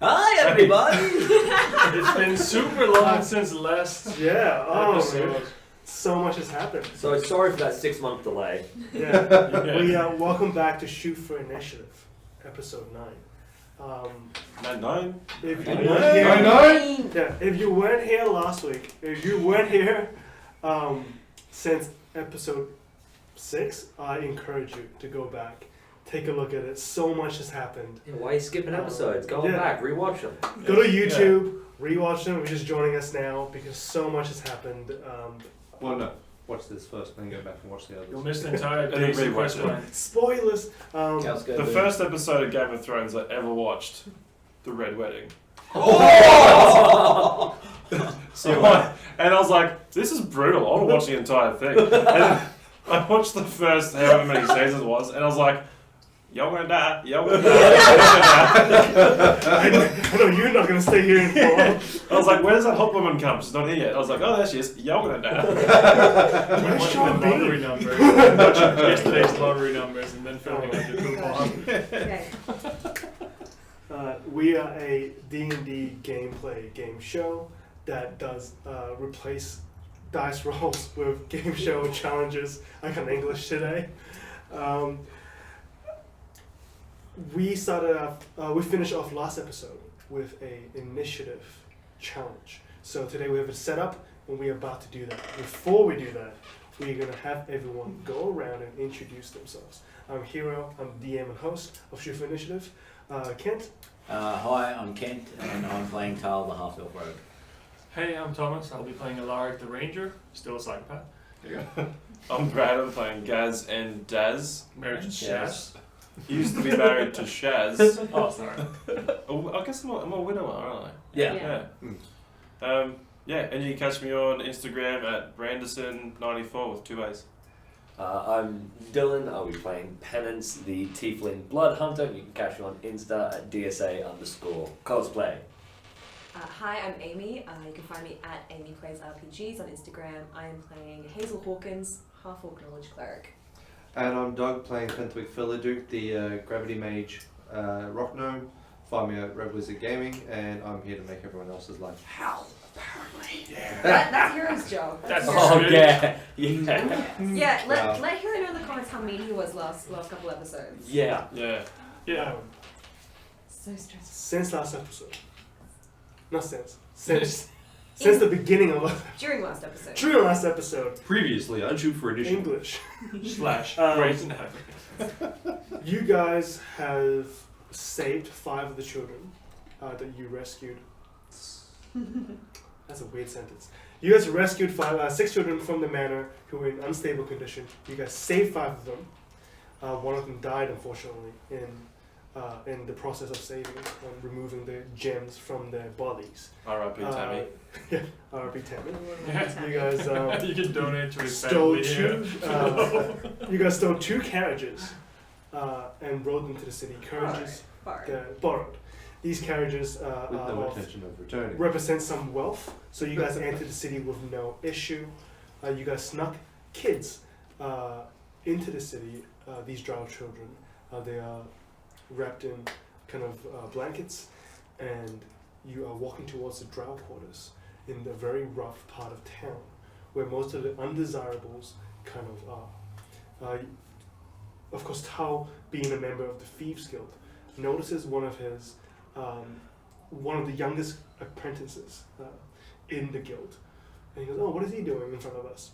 Hi everybody! It's been super long since last episode. So much has happened. So sorry for that 6-month delay. Yeah. We welcome back to Shoot for Initiative, episode 9. 9? If you Nine. weren't here, Nine. yeah, if you weren't here last week, if you weren't here since episode 6, I encourage you to go back, take a look at it. So much has happened. Yeah, why are you skipping episodes? Go back, rewatch them. Go to YouTube, rewatch them. If you're just joining us now, because so much has happened. Well, no. Watch this first, then go back and watch the others. You'll miss the entire And then basic rewatch quest it. line. Spoilers. The first episode of Game of Thrones I ever watched, The Red Wedding. Oh! And I was like, this is brutal. I want to watch the entire thing. And then I watched the first however many seasons it was, and I was like, y'all gonna die. Y'all gonna die. I know you're not gonna stay here in long. I was like, where does that hot woman come? She's not here yet. I was like, oh, there she is. Y'all gonna die. Where's Watching the lottery numbers, watching yesterday's lottery numbers, and then filming like a coupon. Okay. We are a D&D gameplay game show that does replace dice rolls with game show challenges. I got English today. We started off, we finished off last episode with a initiative challenge. So today we have a setup and we're about to do that. Before we do that, we're going to have everyone go around and introduce themselves. I'm Hero, I'm DM and host of Shoot for Initiative. Kent? Hi, I'm Kent, and I'm playing Tal, the half-elf rogue. Hey, I'm Thomas. I'll be playing Alaric the Ranger, still a psychopath. I'm Brad. I'm playing Gaz and Daz. Marriage is Shaz. He used to be married to Shaz. Oh, sorry. Oh, I guess I'm a widower, aren't I? Yeah. Yeah, and you can catch me on Instagram at Branderson94 with 2 A's. I'm Dylan. I'll be playing Penance, the Tiefling Blood Hunter. You can catch me on Insta at DSA_cosplay. Hi, I'm Amy. You can find me at AmyPlaysRPGs on Instagram. I am playing Hazel Hawkins, half-orc knowledge cleric. And I'm Doug, playing Fentwick Philaduke, the Gravity Mage Rock Gnome. Find me at Red Wizard Gaming, and I'm here to make everyone else's life hell, apparently. Yeah. That's Hero's job. That's Oh, good. yeah. Yeah, Wow. let Hero know in the comments how mean he was last couple episodes. Yeah. Yeah. Yeah. So stressful. Since last episode. Not since. Since the beginning of During last episode. during last episode. Previously, on Shoot for Initiative. English. Slash. Great to have. You guys have saved 5 of the children that you rescued. That's a weird sentence. You guys rescued 6 children from the manor who were in unstable condition. You guys saved 5 of them. One of them died, unfortunately, in the process of saving and removing the gems from their bodies. R.I.P. Tammy. Yeah, R.I.P. Tammy. Yeah. You guys You can donate to his stole family here. 2. You guys stole 2 carriages and rode them to the city. Carriages borrowed. These carriages With no intention of returning. represent some wealth, so you guys entered the city with no issue. You guys snuck kids into the city. These drow children, they are wrapped in kind of blankets, and you are walking towards the drow quarters in the very rough part of town, where most of the undesirables kind of are. Of course, Tao, being a member of the Thieves Guild, notices one of the youngest apprentices in the guild, and he goes, "Oh, what is he doing in front of us?"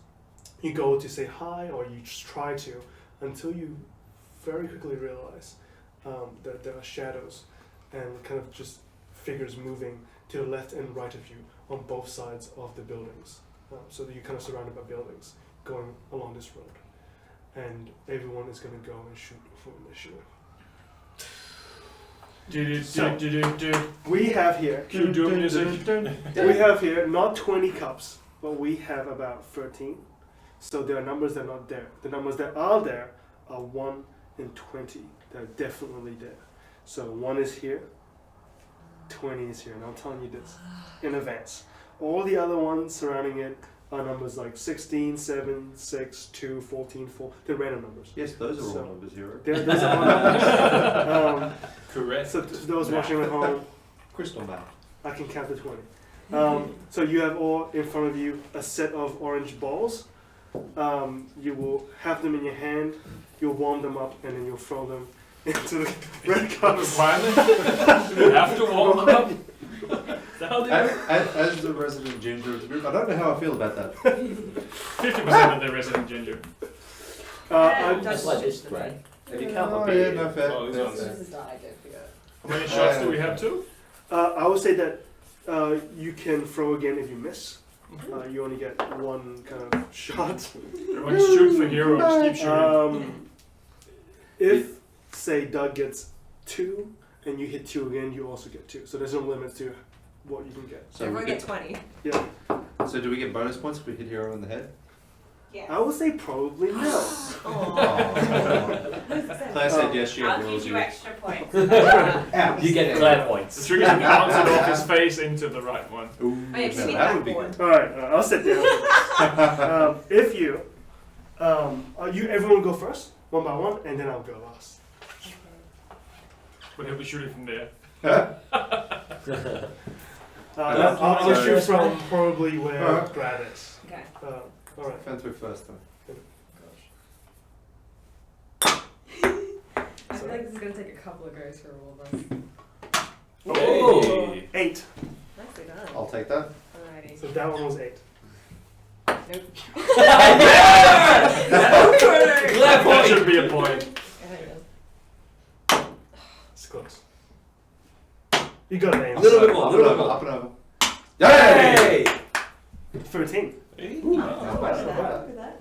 You go to say hi, or you just try to, until you very quickly realize that there are shadows and kind of just figures moving to the left and right of you on both sides of the buildings. So that you're kind of surrounded by buildings going along this road. And everyone is going to go and shoot for initiative. We have here, Can you do music? we have here not 20 cups, but we have about 13. So there are numbers that are not there. The numbers that are there are 1 and 20. They're definitely there. So 1 is here, 20 is here, and I'm telling you this in advance. All the other ones surrounding it are numbers like 16, 7, 6, 2, 14, 4. They're random numbers. Yes, those are all numbers, Hero. Those are all numbers. Correct. So to those watching at home, Crystal map. I can count to 20. So you have all in front of you a set of orange balls. You will have them in your hand. You'll warm them up, and then you'll throw them into the red cups. Requirement? Do we have to warm them up? Is that how they work? As the resident ginger of the group, I don't know how I feel about that. 50% of the resident ginger. Just like this, right? If you count the Oh, beer. yeah, no fair. Oh, these No ones. fair. This is died, don't forget. How many shots do we have too? I would say that you can throw again if you miss. You only get one kind of shot. Everyone shoot for heroes. Keep shooting. If, say, Doug gets 2 and you hit 2 again, you also get 2. So there's no limit to what you can get. So, Everyone we get 20. Yeah. so do we get bonus points if we hit hero in the head? Yeah. I would say probably no. Claire said yes, she I'll rules give you. you extra points. You get Claire The points. trick is to bounce it off his face into the right one. Ooh, Oh, yeah, give me that the would be backboard. good. Alright, I'll sit down. If you, everyone go first, one by one, and then I'll go last. But he'll be shooting from there. I'll shoot from probably where Alright. Brad is. Okay. Alright. Fenwick first though. I feel like this is going to take a couple of goes for all of us. Oh. 8. Nicely done. I'll take that. Alrighty. So that one was 8. Nope. Claire That point. should be a point. It's close. You got it, A little bit more, Up a and little over, bit up and over. Yay! 13. Not bad, not bad. Look at that.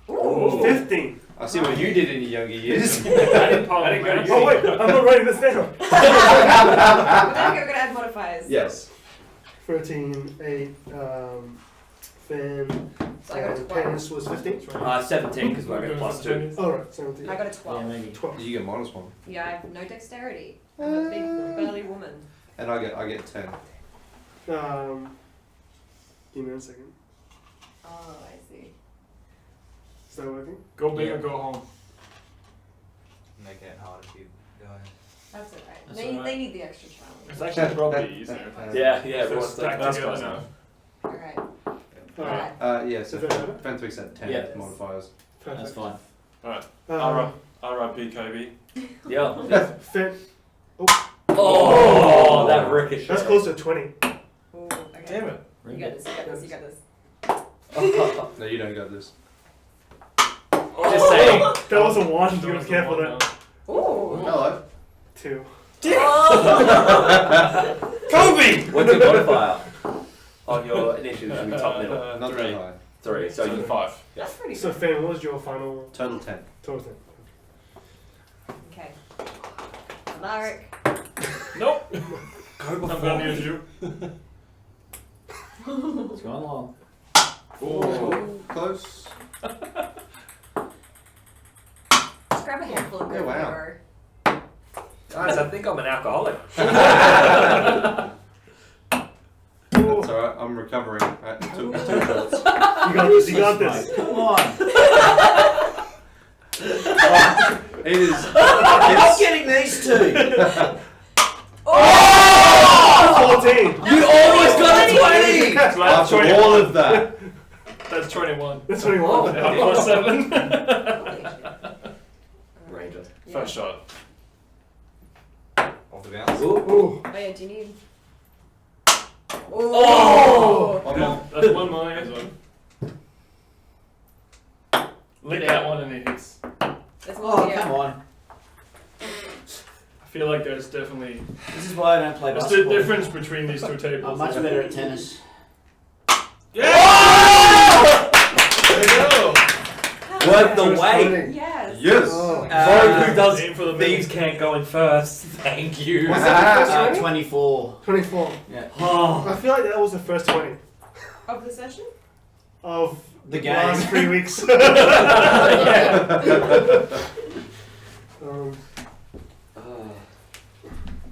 Ooh. 15. I see what you did in your younger years. I didn't I didn't go to Oh wait, I'm not writing this down. But then again, we're going to add modifiers. Yes. 13, 8, Finn, So I got a 12. Pennis was 15. 17 because we're going plus 2. Alright, 17. I got a 12. Yeah, maybe. 12. You get minus 1. Yeah, I have no dexterity. I'm a big burly woman. And I get 10. Give me 1 second. Oh, I see. Is that working? Go big Yeah. or go home. Make it hard if you die. That's alright. That's They, alright. they need the extra challenge. It's actually probably easier. Yeah, If everyone's they're stacked that's together close now. enough. Alright. Alright. Yeah, so Is that better? Fenwick's at 10 Yeah. modifiers. Perfect. That's fine. R.I.P. Kobe. Yeah. Finn. Oh, that ricochet. That's close to 20. Ooh, okay. Damn it. You got this, you got this, you got this. No, you don't got this. Just saying. That was a 1. You That gotta was be careful the there. one Ooh. Hello. 2. Kobe! What's your modifier? On your initiative, should be top middle. Not very high. 3. So So you 5. That's pretty So good. Finn, what was your final Total 10. total thing? Okay. Alaric. Nope. go I'm before gonna me. use you. It's going long. Ooh. Close. Just grab a handful and go Yeah, for wow. your- Guys, I think I'm an alcoholic. That's alright, I'm recovering. It took me 2 shots. You got this, you got this. Come on. It is. I'm getting these two. 14. You almost got a 20! That's After 21. all of that. That's 21. That's 21. Yeah, plus 7. Ranger. Yeah. First shot. Off the bounce. Ooh. Ooh. Oh yeah, do you need... Oh! One more. That's one mine. Lick that one and it hits. There's one Oh, here. come on. I feel like there's definitely... This is why I don't play What's the basketball. difference between these two tables? I'm much better at tennis. Yeah! There you go! Worth the First wait. 20. Yes. Yes. Oh. Who does Aim for the thieves middle. can't go in first? Thank you. Was that the first 20? 24. 24. Yeah. Oh. I feel like that was the first 20 Of the session? of The game. last 3 weeks.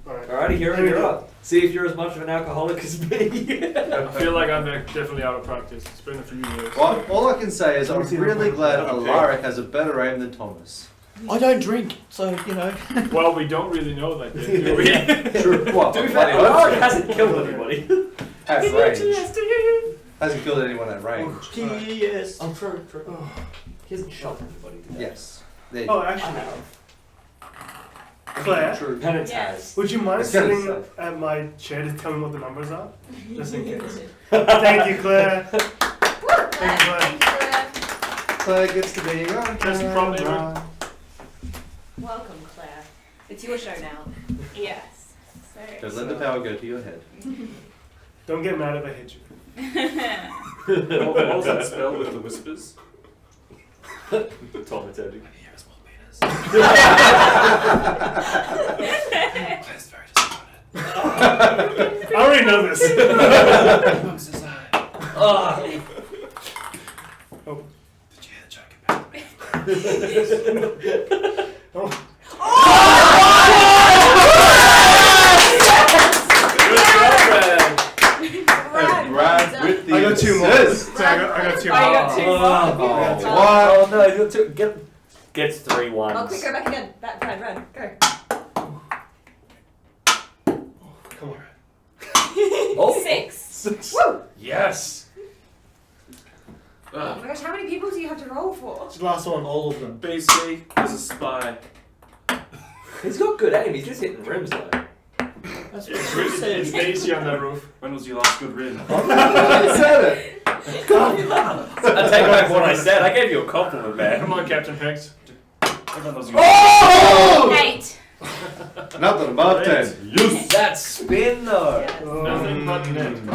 Alright. Alrighty, you're up. See if you're as much of an alcoholic as me. I feel like I'm definitely out of practice. It's been a few years. Well, all I can say is I'm Let me see the really point. glad Okay. Alaric has a better aim than Thomas. I don't drink, so you know. Well, we don't really know that yet, do we? True. What? To be fair, Alaric hasn't killed anybody. At range. Hasn't killed anyone at range. Yes. Oh, true. He hasn't shot anybody today. Yes. There you Oh, go. actually, Claire, True. Penance Yes. has. would you mind It's kinda sitting sad. at my chair to tell me what the numbers are? Just in case. Thank you, Claire. Thank Thank you, Claire. Claire gets to be on Just camera. probably- Welcome, Claire. It's your show now. Yes. Don't let the power go to your head. Don't get mad if I hit you. What was that spell with the whispers? Thaumaturgy. Claire's very disappointed. I already know this. Oh. Did you hear the joke about me? Oh. Brad with the I got two more. assist. So I got two Oh, you more. got two more? Oh no, you got two. Gets 3 ones. Oh, quick, go back again. Back, run, go. Come on. Oh, 6. Woo! Yes! Oh my gosh, how many people do you have to roll for? It's the last one. All of them. BC is a spy. he's got good aim. He's just hitting rims though. That's what It's she said. Daisy on that roof. When was your last good rim? I said it. I take back what I said. I gave you a compliment, man. Come on, Captain Pegs. Everyone knows you. Oh! 8. Nothing above 10. Use that spin though. Yes. Nothing but net.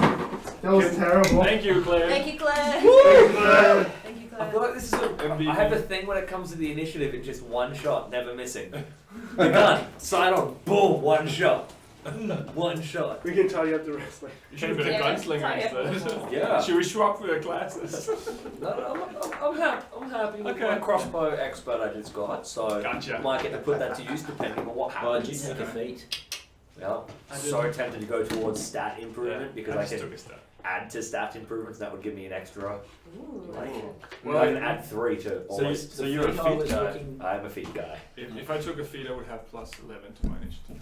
That was terrible. Thank you, Claire. Thank you, Claire. Thank you, Claire. Thank you, I Claire. feel like this is MVP. I have a thing when it comes to the initiative. It's just one shot, never missing. You can't sign on. Boom, one shot. One shot. We can tidy up the rest later. You should have been a Yeah, gunslinger sorry. instead. Yeah. Should we swap for your classes? No, I'm happy with Okay. my crossbow expert I just got. So Gotcha. might get to put that to use depending on what Why'd you happens. take a feat? Yeah. I So didn't. tempted to go towards stat improvement because I just can took a step. add to stat improvements. That would give me an extra. Ooh. Like, Well, I can add 3 to So, you, almost. so you're a I feat was guy. looking. I'm a feat guy. If I took a feat, I would have plus 11 to my initiative.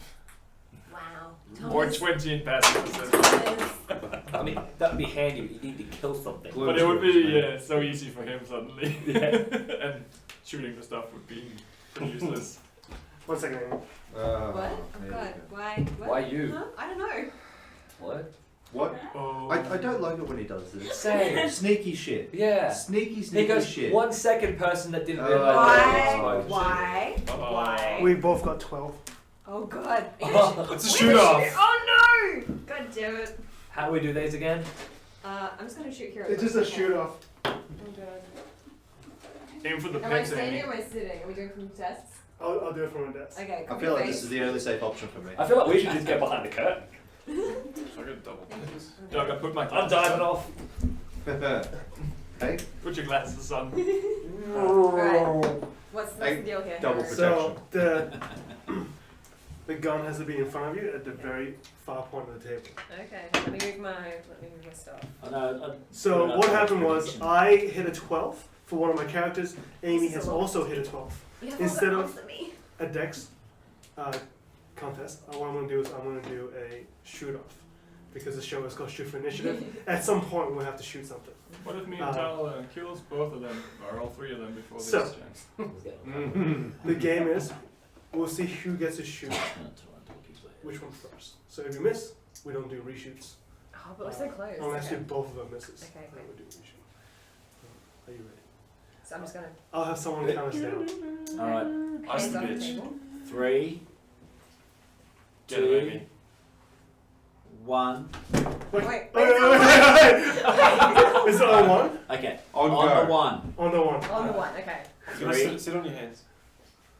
Wow. Or Thomas. 20 in passive percentage. Thomas. I mean, that would be handy, but you need to kill something. Blue But it would be torch, so easy for him suddenly. And shooting for stuff would be pretty useless. 1 second. What? Oh there god. you go. Why? What? Why you? Huh? I don't know. What? What? Oh. I don't like it when he does this. Same. Sneaky shit. Yeah. Sneaky, He sneaky goes shit. 1 second person that didn't Oh. realize that Why? was exposed. Why? Uh-oh. Why? We both got 12. Oh god. It's a shoot off. Oh no! God damn it. How do we do these again? I'm just gonna shoot here. It's just a shoot off. Oh god. Aim for the Am I pegs, standing Amy. or am I sitting? Are we doing from tests? I'll do it from a desk. Okay, I copy feel like paste. this is the only safe option for me. I feel like we should just get behind the curtain. So I got double this. Doug, I put my I'm glasses diving on. off. Hey, Put your glasses on. Right. What's the Hey, deal here? double Harry? So the gun has to be in front of you at the very far point of the table. Okay, let me move my stuff. I know. So Yeah, what that's happened a was prediction. I hit a 12 for one of my characters. Amy This is has a lot. also hit a 12. You have Instead all of- the me. A dex contest. What I'm going to do is I'm going to do a shoot off. Because the show is called Shoot for Initiative. At some point we'll have to shoot something. What if me and Tal kills both of them, or all 3 of them before this So- chance? The game is we'll see who gets to shoot Not Toronto people. which one first. So if you miss, we don't do reshoots. Oh, but we're so close. Unless Okay. if both of them misses. Okay, Then great. we do reshoot. Are you ready? So I'm just gonna I'll have someone count us down. All right. Ice hands the on the bitch. table. 3, Get it, Amy. 1. Wait, Is it on one? Okay. On On go. the 1, On the one. On the one, okay. You're gonna 3, sit on your hands.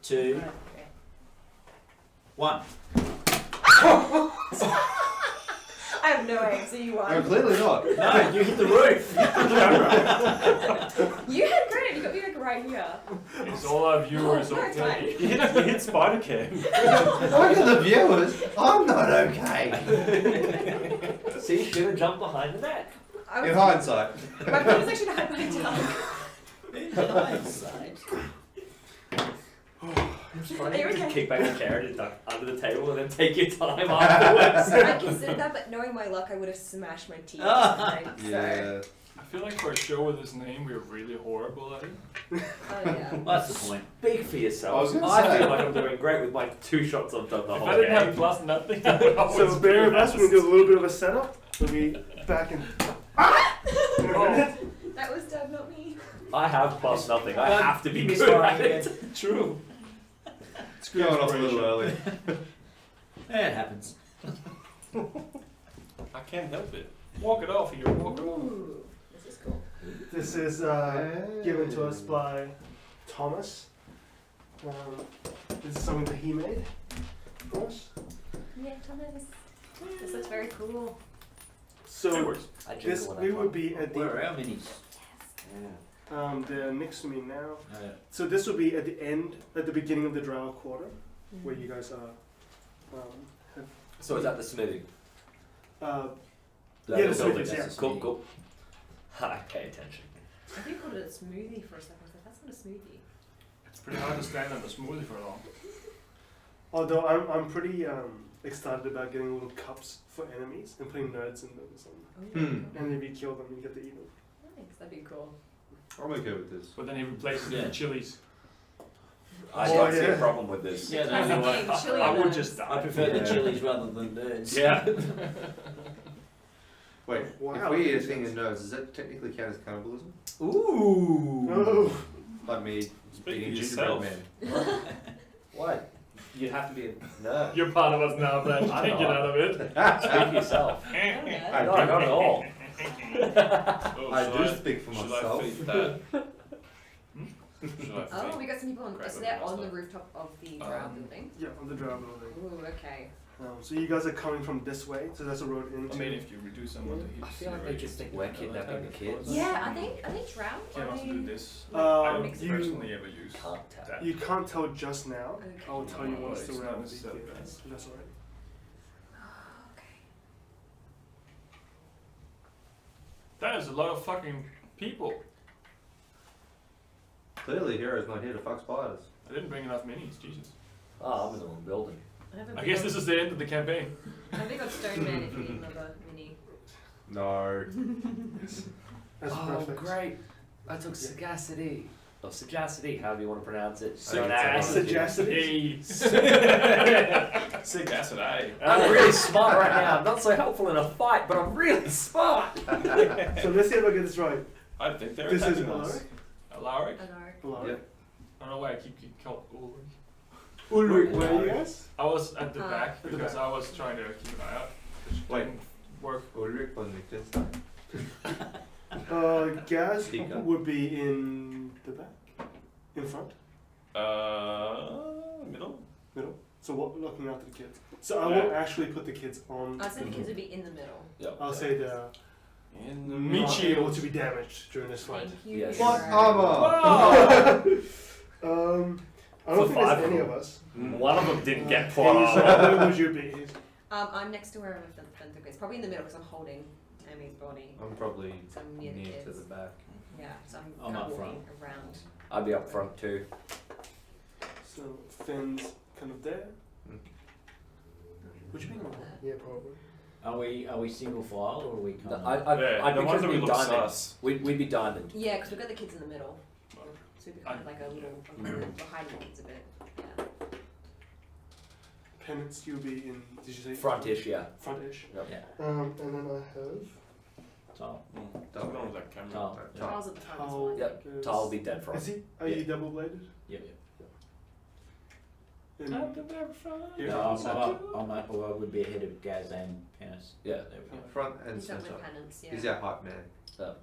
2, Okay. 1. I have no aim, so you No, won. clearly not. No, you hit the roof. You had credit, you got me like right here. It's all our viewers, Oh, no, it's okay? You hit Spider Cam. Look at the viewers. I'm not okay. See, should have jumped behind the net. I In was, hindsight. my phone was actually behind my tongue. In hindsight. It's funny Are you to okay? kick back the chair and duck under the table and then take your time afterwards. I considered that, but knowing my luck, I would have smashed my teeth. Tonight, so. Yeah. I feel like for a show with this name, we're really horrible at it. Oh yeah. Well, that's the point. Speak for yourself. I was gonna I say. feel like I'm doing great with my 2 shots I've done the If whole I didn't game. have plus nothing, I would always So bear be with us, we'll do a little bit of a setup. We'll be back in in a minute. That was Doug, not me. I have plus nothing. I Well, have to be you good missed at mine it. True. It's going off a little early. Yeah, it happens. I can't help it. Walk it off here. Walk it off. Ooh, this is cool. This is given to us by Thomas. This is something that he made for us. Yeah, Thomas. This looks very cool. So works. I jingle this when I we fly. would be at Where are the our minis? they're next to me now. Oh, yeah. So this will be at the end, at the beginning of the Drow Quarter, where you guys are. So is that the smoothie? Yeah, The the building. smithies, yeah. Cool, cool. I pay attention. I think called it a smoothie for a second. I was like, that's not a smoothie. It's pretty hard to stand on a smoothie for long. Although I'm pretty excited about getting little cups for enemies and putting nerds in them or something. Oh, And if you kill them, you get to eat them. nice. That'd be cool. I'm okay with this. But then he replaces it Yeah. with chilies. I Oh, don't see yeah. a problem with this. Yeah, That's no, the thing, chili I would nuts. just die. I prefer the Yeah. chilies rather than nerds. Yeah. Wait, Wow, if we eat a that thing makes in nerds, does that technically count as cannibalism? Ooh. Oh, Like me Speak eating for gingerbread yourself. man. What? You'd have to be a nerd. You're part of us now, Brad. You I'm can't get not. out of it. Speak for yourself. I don't know. I No, not at all. Oh, I shall do speak for shall myself. I feed that? Should I Oh, feed? we got some people on. Grab So a they're on the monster. rooftop of the Drow building. yeah, on the Drow building. Ooh, okay. So you guys are coming from this way, so that's a road into. I mean, if you reduce someone to heat, I feel like they just think we're kidnapping the kids. Yeah, I think Drow. Can I also do mean, this. I don't mixed personally ever use Can't tell. that. You can't tell just now. Okay. I will tell you Oh, once it's the not round necessarily begins. That's alright. Oh, okay. That is a lot of fucking people. Clearly, hero's not here to fuck spiders. I didn't bring enough minis, Jesus. Oh, I'm in the wrong building. I guess this is the end of the campaign. I think got Stone Man if you need another mini. No. That's Oh, perfect. great. I took sagacity. Or sagacity, however you want to pronounce it. Sagacity. Hey. Sick acid, eh? I'm really smart right now. I'm not so helpful in a fight, but I'm really smart. So let's see if I get this right. I think they're This is attacking us. Alaric. Alaric? Alaric. Alaric. Yep. I don't know why I keep calling Ulrich. Ulrich, where are you guys? I was at the Ah. back At the because back. I was trying to keep an eye out. Wait. Didn't work. Ulrich von Liechtenstein. Gaz Speak up. would be in the back, in front, Middle? middle. So what? Looking after the kids. So I won't actually put the kids on. I'd say the kids would be in the middle. I'll say they're In the not able to be damaged during this fight. Thank you. Yes. What hero. armor? I don't For think there's five any of of them. us. One of them didn't get He's, plot armor. where would you be? I'm next to wherever Fenthric is. Probably in the middle because I'm holding Amy's body. I'm probably So I'm near the near to kids. the back. Yeah, so I'm I'm kind up of walking around. I'd be up front too. So Finn's kind of there. Would you be in the middle? Yeah, probably. Are we single file or are we kind of? I'd the ones because that we we'd look diamond. sus. We'd be diamond. Yeah, because we've got the kids in the middle. So we'd be kind of like a little, we're hiding the kids a bit. Yeah. Penance, you'll be in. Did you say Frontish, yeah. Frontish. Yeah. And then I have. Tall. Don't know that camera. Tall. Charles at the top as Tall. well. Yep. is- Tal will be dead front. Is he? Are you double bladed? Yep. In, here. No, well, I would be ahead of Gaz and Penis. Yeah. There we go. Front and He's up center. with penance, yeah. He's our hype man.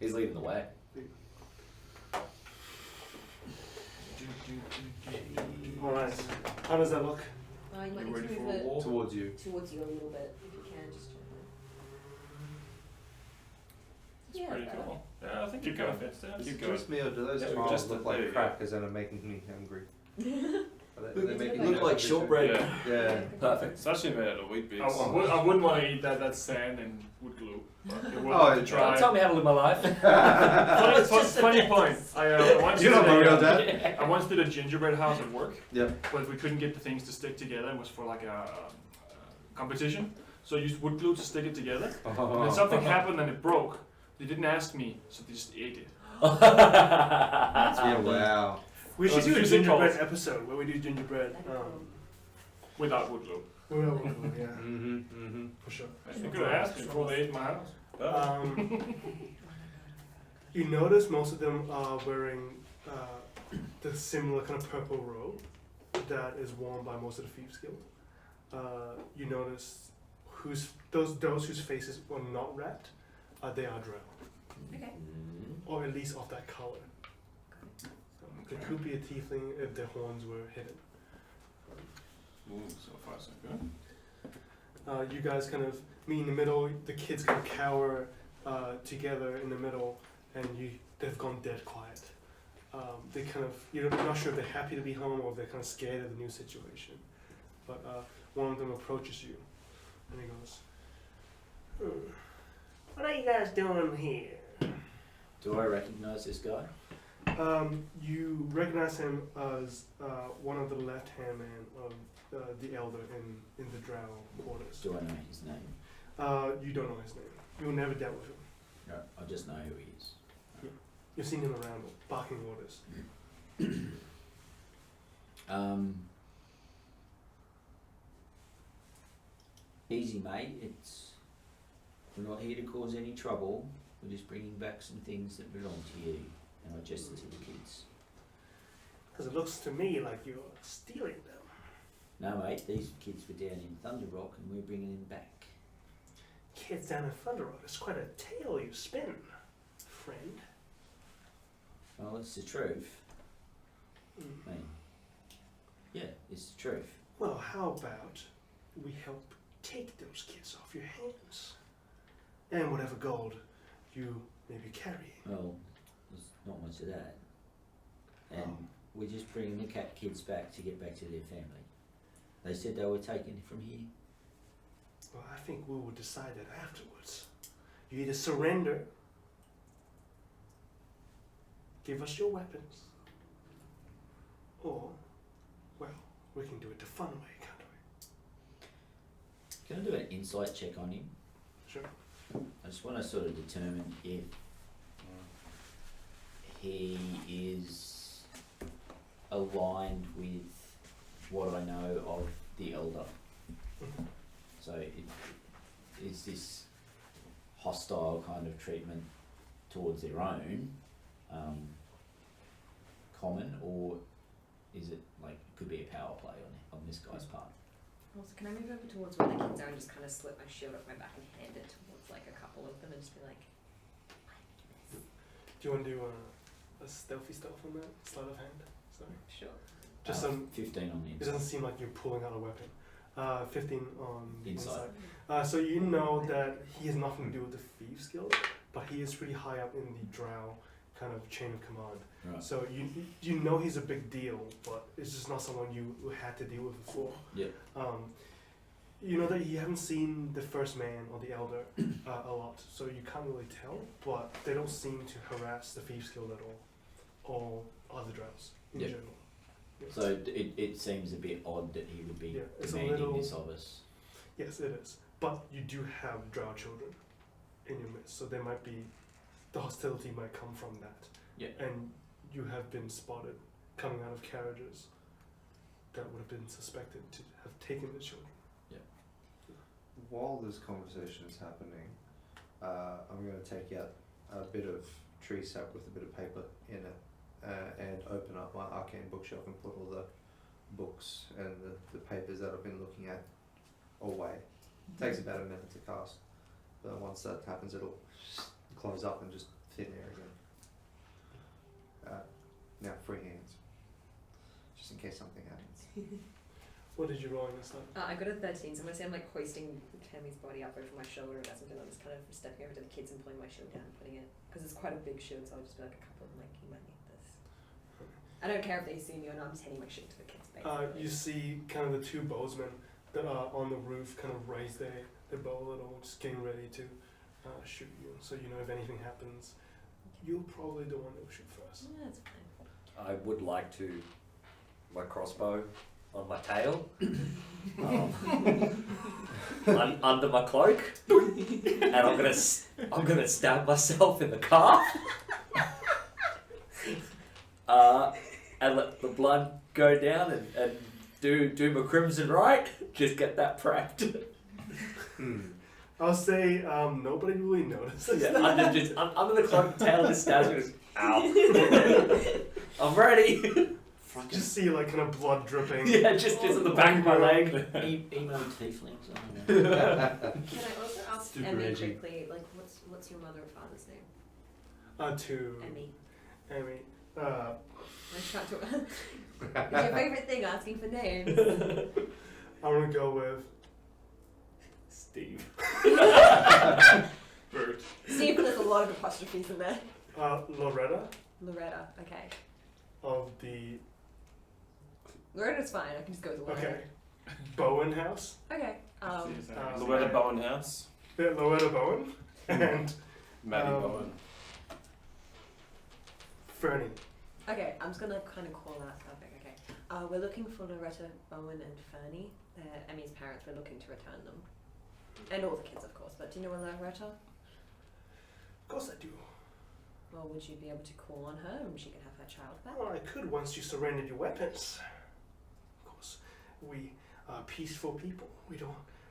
He's leading the way. Alright. How does that look? You might You need ready to for move a it war? Towards you. towards you a little bit if you can, just gently. Yeah, Pretty better. cool. Yeah, I think you're going fast. Yeah, Is keep it going. just me or do those Yeah, tiles just look there you like go. crackers and are making me hungry? You look like shortbread. Yeah. Perfect. It's actually made out of wheat bix. I wouldn't want to eat that. That's sand and wood glue. But it would Oh, like to it's- try. Don't tell me how to live my life. funny point. I once You're did not my real a, dad. I once did a gingerbread house at work. Yep. But we couldn't get the things to stick together. It was for like a competition. So I used wood glue to stick it together. And then something happened and it broke. They didn't ask me, so they just ate it. Yeah, wow. We should Those do a physical- gingerbread episode where we do gingerbread. Without wood glue. Yeah, Mm-hmm. for sure. You could have asked me before they ate my house. You notice most of them are wearing the similar kind of purple robe that is worn by most of the Thieves Guild. You notice those whose faces were not wrapped, they are drowned, Okay. or at least of that color. It could be a tiefling if their horns were hidden. Ooh, so far so good. You guys kind of meet in the middle. The kids kind of cower together in the middle, and they've gone dead quiet. They kind of you're not sure if they're happy to be home or if they're kind of scared of the new situation. But one of them approaches you, and he goes, "What are you guys doing here?" Do I recognise this guy? You recognize him as one of the left-hand man of the elder in the drow quarters. Do I know his name? You don't know his name. You've never dealt with him. No, I just know who he is. You've seen him around, barking orders. Easy, mate. We're not here to cause any trouble. We're just bringing back some things that belong to you. And I gesture to the kids. Because it looks to me like you're stealing them. No, mate. These kids were down in Thunder Rock, and we're bringing them back. Kids down in Thunder Rock, it's quite a tale you spin, friend. Well, it's the truth. Mm. I mean, yeah, it's the truth. Well, how about we help take those kids off your hands? And whatever gold you may be carrying. Well, there's not much of that. And we're just bringing the cat kids back to get back to their family. They said they were taken from here. Well, I think we will decide that afterwards. You either surrender, give us your weapons, or, well, we can do it the fun way, can't we? Can I do an insight check on him? Sure. I just want to sort of determine if he is aligned with what I know of the Elder. Mhm. So is this hostile kind of treatment towards their own common, or is it like could be a power play on this guy's part? Also, can I move over towards where the kids are and just kind of slip my shield off my back and hand it towards like a couple of them and just be like, Do you want to do a stealthy stealth on that? Sleight of hand? Sorry. sure. Just 15 on the it inside. doesn't seem like you're pulling out a weapon. 15 on the Inside. inside. So you know that he has nothing to do with the Thieves Guild, but he is pretty high up in the drow kind of chain of command. Right. So you know he's a big deal, but it's just not someone you had to deal with before. Yeah. You know that you haven't seen the first man or the elder a lot, so you can't really tell, but they don't seem to harass the Thieves Guild at all, or other drows in Yeah. general. Yeah. So it seems a bit odd that he would be Yeah, it's a demanding little- this of us. Yes, it is. But you do have drow children in your midst, so there might be, the hostility might come from that. Yeah. And you have been spotted coming out of carriages that would have been suspected to have taken the children. While this conversation is happening, I'm going to take out a bit of tree sap with a bit of paper in it and open up my arcane bookshelf and put all the books and the papers that I've been looking at away. It takes about a minute to cast, but once that happens it'll close up and just thin air again. Now free hands, just in case something happens. What did you roll on this time? I got a 13, so I'm going to say I'm like hoisting Tammy's body up over my shoulder, and as I'm doing that, I'm just kind of stepping over to the kids and pulling my shield down and putting it, because it's quite a big shield, so I'll just be like a couple of them, like, you might need this. I don't care if they see me or not. I'm just handing my shit to the kids. Basically. You see kind of the two bowsmen that are on the roof kind of raise their bow a little, just getting ready to shoot you. So you know if anything happens, you're probably the one that will shoot first. Yeah, that's fine. I would like to my crossbow on my tail, under my cloak, and I'm gonna stab myself in the calf, and let the blood go down and do my crimson right. Just get that prepped. I'll say nobody really notices. Yeah, under the cloak, tail just stabs me. Ow! I'm ready. Just see like kind of blood dripping. Yeah, just on the back of my leg. Emo tieflings. I don't know. Can I also ask Super Emmy edgy. quickly, like, what's your mother and father's name? To Emmy. I Let's try to. It's your favorite thing, asking for names. I'm gonna go with Steve. Bert. Steve, there's a lot of apostrophes in there. Loretta Loretta, okay. of the Loretta's fine. I can just go with Loretta. okay Bowen house. Okay. Loretta Bowen House. Loretta Bowen and Maddie Bowen. Fernie. Okay, I'm just gonna kind of call out something. Okay. We're looking for Loretta Bowen and Fernie. They're Emmy's parents. We're looking to return them, and all the kids, of course. But do you know Loretta? Of course I do. Well, would you be able to call on her and she can have her child back? Well, I could once you surrendered your weapons. Of course, we are peaceful people. We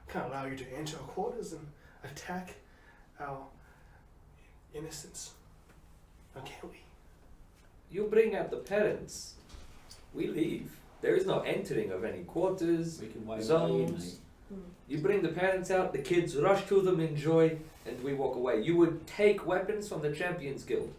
can't allow you to enter our quarters and attack our innocents. Now, can we? You bring out the parents. We leave. There is no entering of any quarters, We can wait zones. Hmm. You bring the parents out, the kids rush to them in joy, and we walk away. You would take weapons from the Champions Guild.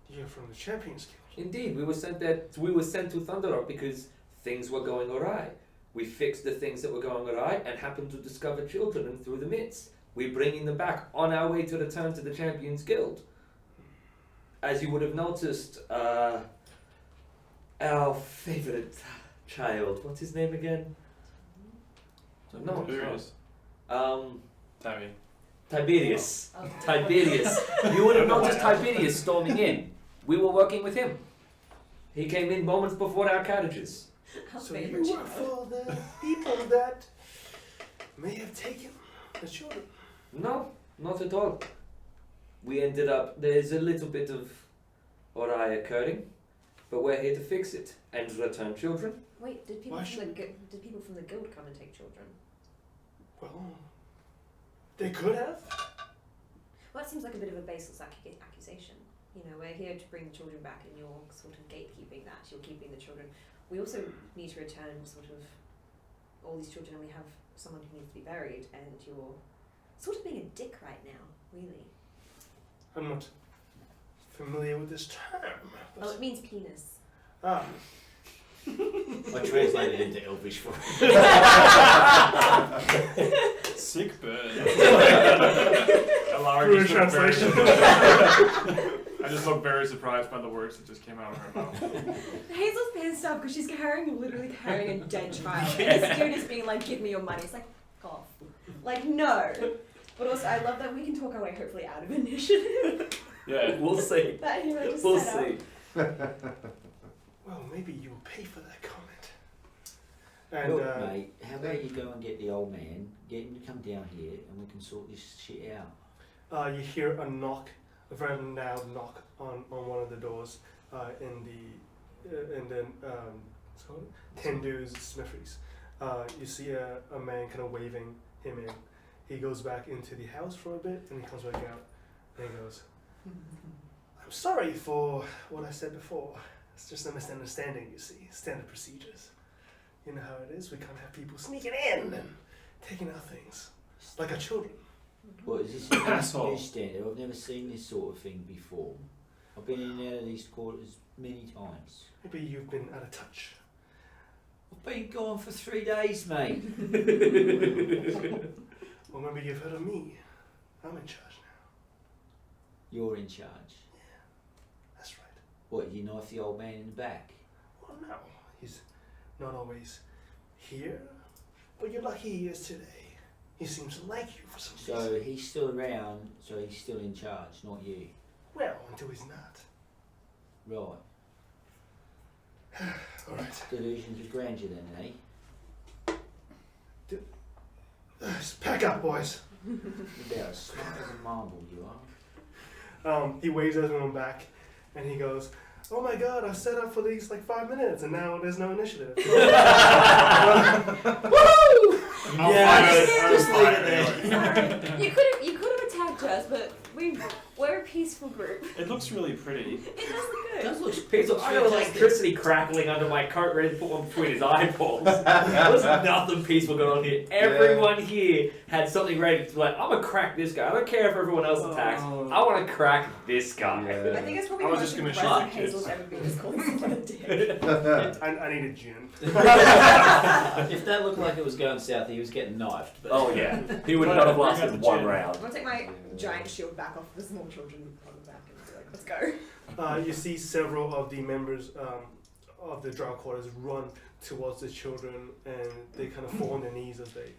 You're from the Champions Guild. Indeed, we were sent there. We were sent to Thunder Rock because things were going awry. We fixed the things that were going awry and happened to discover children and through the midst. We're bringing them back on our way to return to the Champions Guild. As you would have noticed, our favourite child, what's his name again? No, Tiberius. Tammy. Tiberius. Oh. Tiberius. You would have noticed Tiberius storming in. We were working with him. He came in moments before our carriages. Our So favorite you work child. for the people that may have taken the children. No, not at all. We ended up, there's a little bit of awry occurring, but we're here to fix it and return children. Wait, did people Why from should- did people from the guild come and take children? Well, they could have. Well, that seems like a bit of a baseless accusation. You know, we're here to bring the children back, and you're sort of gatekeeping that. You're keeping the children. We also need to return sort of all these children, and we have someone who needs to be buried, and you're sort of being a dick right now, really. I'm not familiar with this term. but- Oh, it means penis. Ah, I translated into Elvish for Sick bird. Alara Through just looked very translation. I just looked very surprised by the words that just came out of her mouth. Hazel's pissed off because she's literally carrying a dead child. And this dude is being like, give me your money. It's like, fuck off. Like, no. But also, I love that we can talk our way hopefully out of initiative. Yeah, we'll see. That hero just We'll set up. see. well, maybe you'll pay for that comment. And Look, mate, how about you go and get the old man, get him to come down here, and we can sort this shit out. you hear a knock, a very loud knock on one of the doors in the what's it called? Tendu's Smithies. You see a man kind of waving him in. He goes back into the house for a bit, and he comes back out, and he goes, "I'm sorry for what I said before. It's just a misunderstanding, you see. Standard procedures. You know how it is. We can't have people sneaking in and taking our things like our children." What is this Asshole. new standard? I've never seen this sort of thing before. I've been in and out of these quarters many times. Maybe you've been out of touch. I've been gone for 3 days, mate. Or maybe you've heard of me. I'm in charge now. You're in charge. That's right. What, you knife the old man in the back? Well, no, he's not always here, but you're lucky he is today. He seems to like you for some reason. So he's still around, so he's still in charge, not you. Well, until he's not. Right. Alright. Delusions of grandeur then, eh? Just pack up, boys. You're about as smart as a marble, you are. He waves everyone back, and he goes, "Oh my God! I've set up for these like 5 minutes, and now there's no initiative." I'll Yeah, fire it. just I'll leave fire it there. anyway. You could have attacked us, but we're a peaceful group. It looks really pretty. It does look It does good. look Peter, I got fantastic. electricity crackling under my coat, ready to put one between his eyeballs. There's nothing peaceful going on here. Everyone here had something ready to like, I'm gonna crack this guy. I don't care if everyone else attacks. I want to crack this guy. Yeah. I think it's probably I the was most just gonna shoot impressive the kids. Hazel's ever been is calling someone a dick. I need a gin. If that looked like it was going south, he was getting knifed. But Oh yeah, he would not have lasted one round. I'm gonna take my giant shield back off the small children on the back and be like, let's go. You see several of the members of the drow quarters run towards the children, and they kind of fall on their knees as they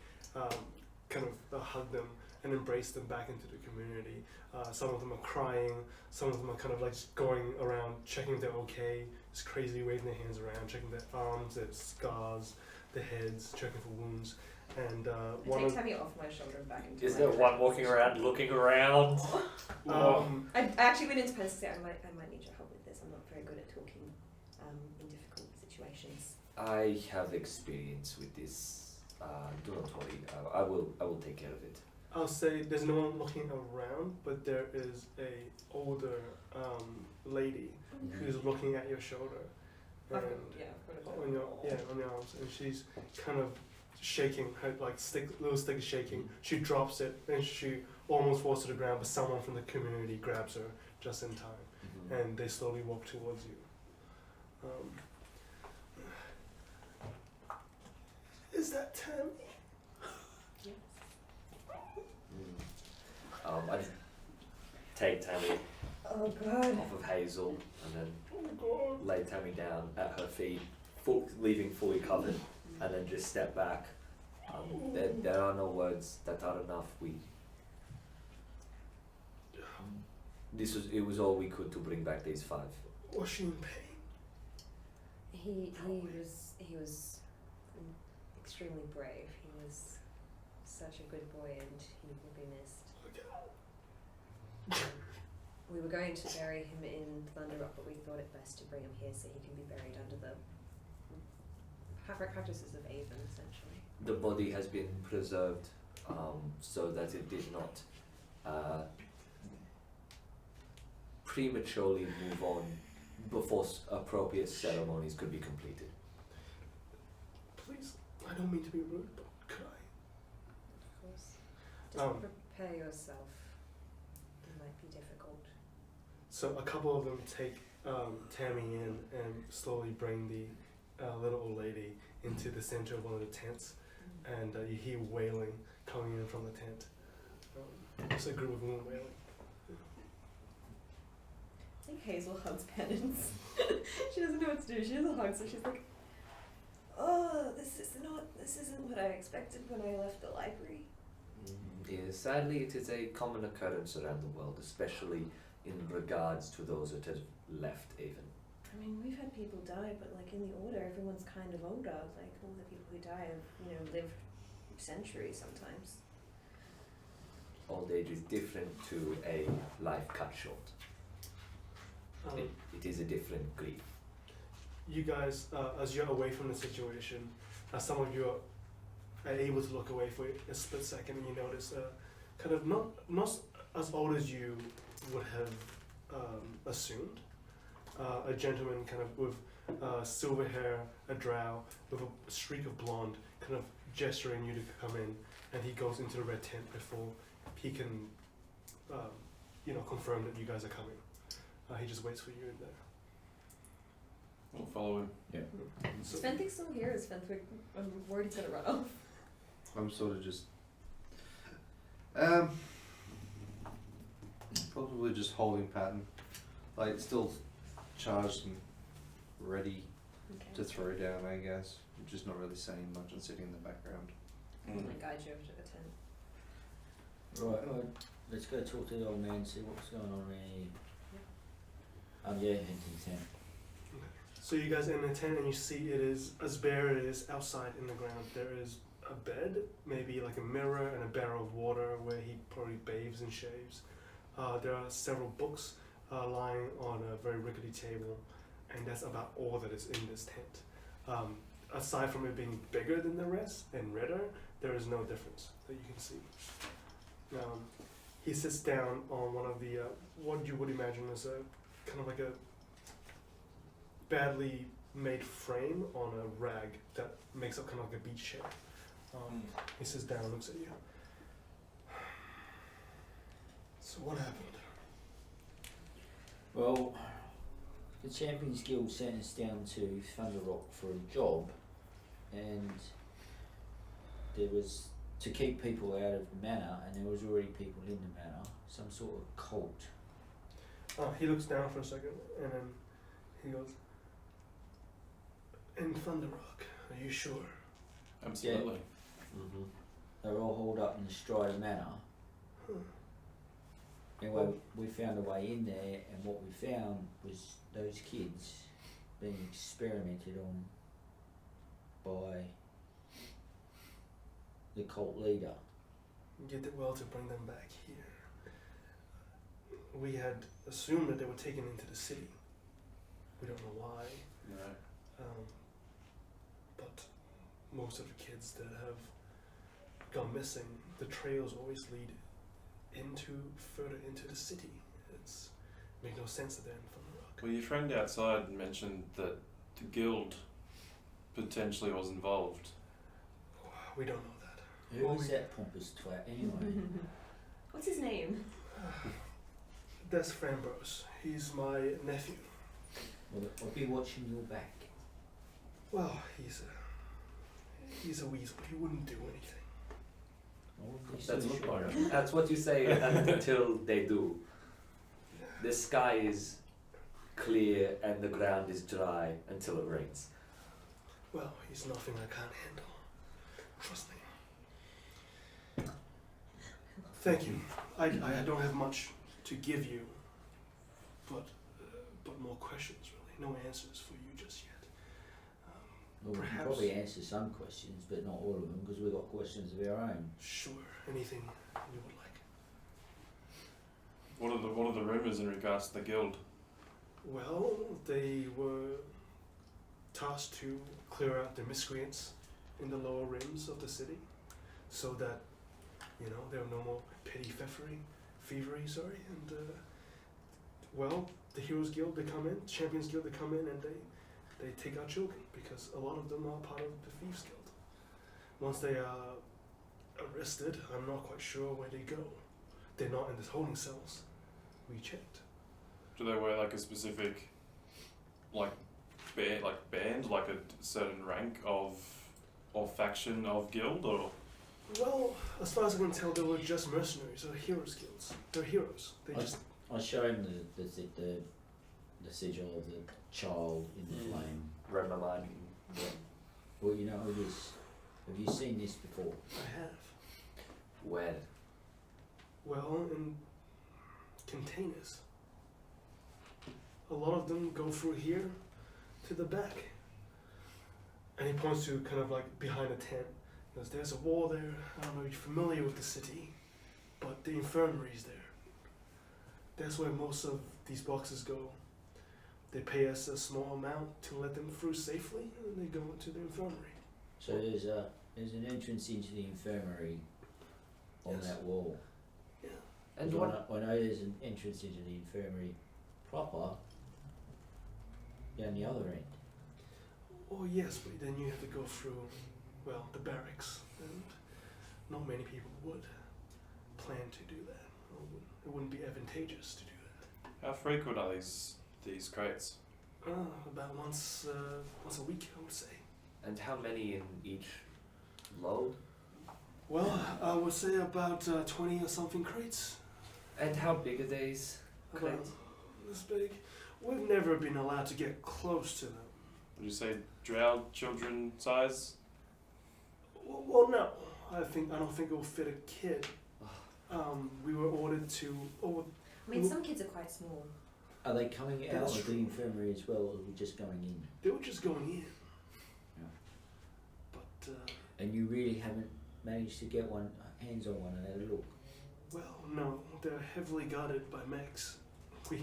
kind of hug them and embrace them back into the community. Some of them are crying, some of them are kind of like just going around checking if they're okay, just crazily waving their hands around, checking their arms, their scars, their heads, checking for wounds. And I one take of Tammy off my shoulder and back into Is my there crate. one walking around looking around? I actually went into Pence to say I might need your help with this. I'm not very good at talking in difficult situations. I have experience with this. Do not worry. I will take care of it. I'll say there's no one looking around, but there is a older lady who's looking at your shoulder, and I've got it. on your arms, and she's kind of shaking her little stick is shaking. She drops it and she almost falls to the ground, but someone from the community grabs her just in time, and they slowly walk towards you. Is that Tammy? Yes. I just take Tammy Oh god. off of Hazel and then Oh God. lay Tammy down at her feet, leaving fully covered, and then just step back. There are no words that are enough. It was all we could to bring back these 5. Was she in pain? He was extremely brave. He was such a good boy, and he will be missed. We were going to bury him in Thunder Rock, but we thought it best to bring him here so he can be buried under the practices of Avon, essentially. The body has been preserved so that it did not prematurely move on before appropriate ceremonies could be completed. Please, I don't mean to be rude, but could I? Of course. Just prepare yourself. It might be difficult. So a couple of them take Tammy in and slowly bring the little old lady into the center of one of the tents, and you hear wailing coming in from the tent. It's a group of women wailing. I think Hazel hugs Penance. She doesn't know what to do. She doesn't hug, so she's like, "Oh, this isn't what I expected when I left the library." Yes, sadly it is a common occurrence around the world, especially in regards to those that have left Avon. I mean, we've had people die, but like in the order, everyone's kind of older. Like all the people who die have, lived centuries sometimes. Old age is different to a life cut short. It is a different grief. You guys, as you're away from the situation, some of you are able to look away for a split second, and you notice kind of not as old as you would have assumed. A gentleman kind of with silver hair, a drow, with a streak of blonde, kind of gesturing you to come in, and he goes into the red tent before he can, confirm that you guys are coming. He just waits for you in there. We'll follow him. Yeah. So, Is Fenwick still here? Is Fenwick? I'm worried he's gonna run off. I'm sort of just probably just holding pattern, like still charged and ready Okay. to throw down, I guess. I'm just not really saying much and sitting in the background. I'm gonna guide you over to the tent. Right, well, let's go talk to the old man, see what's going on here. Yeah, head to the tent. So you guys enter the tent and you see it is as bare as it is outside in the ground. There is a bed, maybe like a mirror and a barrel of water where he probably bathes and shaves. There are several books lying on a very rickety table, and that's about all that is in this tent. Aside from it being bigger than the rest and redder, there is no difference that you can see. He sits down on one of the, what you would imagine is a kind of like a badly made frame on a rag that makes up kind of like a beach chair. He sits down and looks at you. So what happened? Well, the Champions Guild sent us down to Thunder Rock for a job, and there was to keep people out of the manor, and there was already people in the manor, some sort of cult. He looks down for a second and then he goes, in Thunder Rock, are you sure? Absolutely. Mm-hmm. They were all hauled up in the Strider Manor. Anyway, we found a way in there, and what we found was those kids being experimented on by the cult leader. You did well to bring them back here. We had assumed that they were taken into the city. We don't know why. No. But most of the kids that have gone missing, the trails always lead further into the city. It's make no sense that they're in Thunder Rock. Well, your friend outside mentioned that the guild potentially was involved. We don't know that. Who Well, was we- that pompous twat anyway? What's his name? That's Frambros. He's my nephew. Well, I'll be watching your back. Well, he's a weasel. He wouldn't do anything. That's what, that's what you say until they do. The sky is clear and the ground is dry until it rains. Well, he's nothing I can't handle. Trust me. Thank you. I don't have much to give you, but more questions really. No answers for you just yet. Well, we can Perhaps- probably answer some questions, but not all of them, because we've got questions of our own. Sure, anything you would like. What are the rumours in regards to the guild? Well, they were tasked to clear out the miscreants in the lower rims of the city, so that there are no more petty thievery, and well, the Heroes Guild, they come in, Champions Guild, they come in and they take our children, because a lot of them are part of the Thieves Guild. Once they are arrested, I'm not quite sure where they go. They're not in the holding cells. We checked. Do they wear like a specific, band, like a certain rank of faction of guild, or? Well, as far as I can tell, they were just mercenaries or heroes guilds. They're heroes. They just I show him the sigil of the child in the flame. Remalan. Well, you know who this. Have you seen this before? I have. Where? Well, in containers. A lot of them go through here to the back. And he points to kind of like behind a tent. He goes, there's a wall there. I don't know if you're familiar with the city, but the infirmary's there. That's where most of these boxes go. They pay us a small amount to let them through safely, and they go into the infirmary. So there's an entrance into the infirmary on Yes. that wall. Yeah. And I what? know there's an entrance into the infirmary proper down the other end. Oh yes, but then you have to go through, well, the barracks, and not many people would plan to do that. It wouldn't be advantageous to do that. How frequent are these crates? About once a week, I would say. And how many in each load? Well, I would say about 20 or something crates. And how big are these About crates? this big. We've never been allowed to get close to them. Would you say drow children size? Well, no. I don't think it will fit a kid. We were ordered to. I mean, some kids are quite small. Are they coming out That's of the true. infirmary as well, or are we just going in? They were just going in. Yeah. But And you really haven't managed to get hands on one and have a look? well, no. They're heavily guarded by mechs. It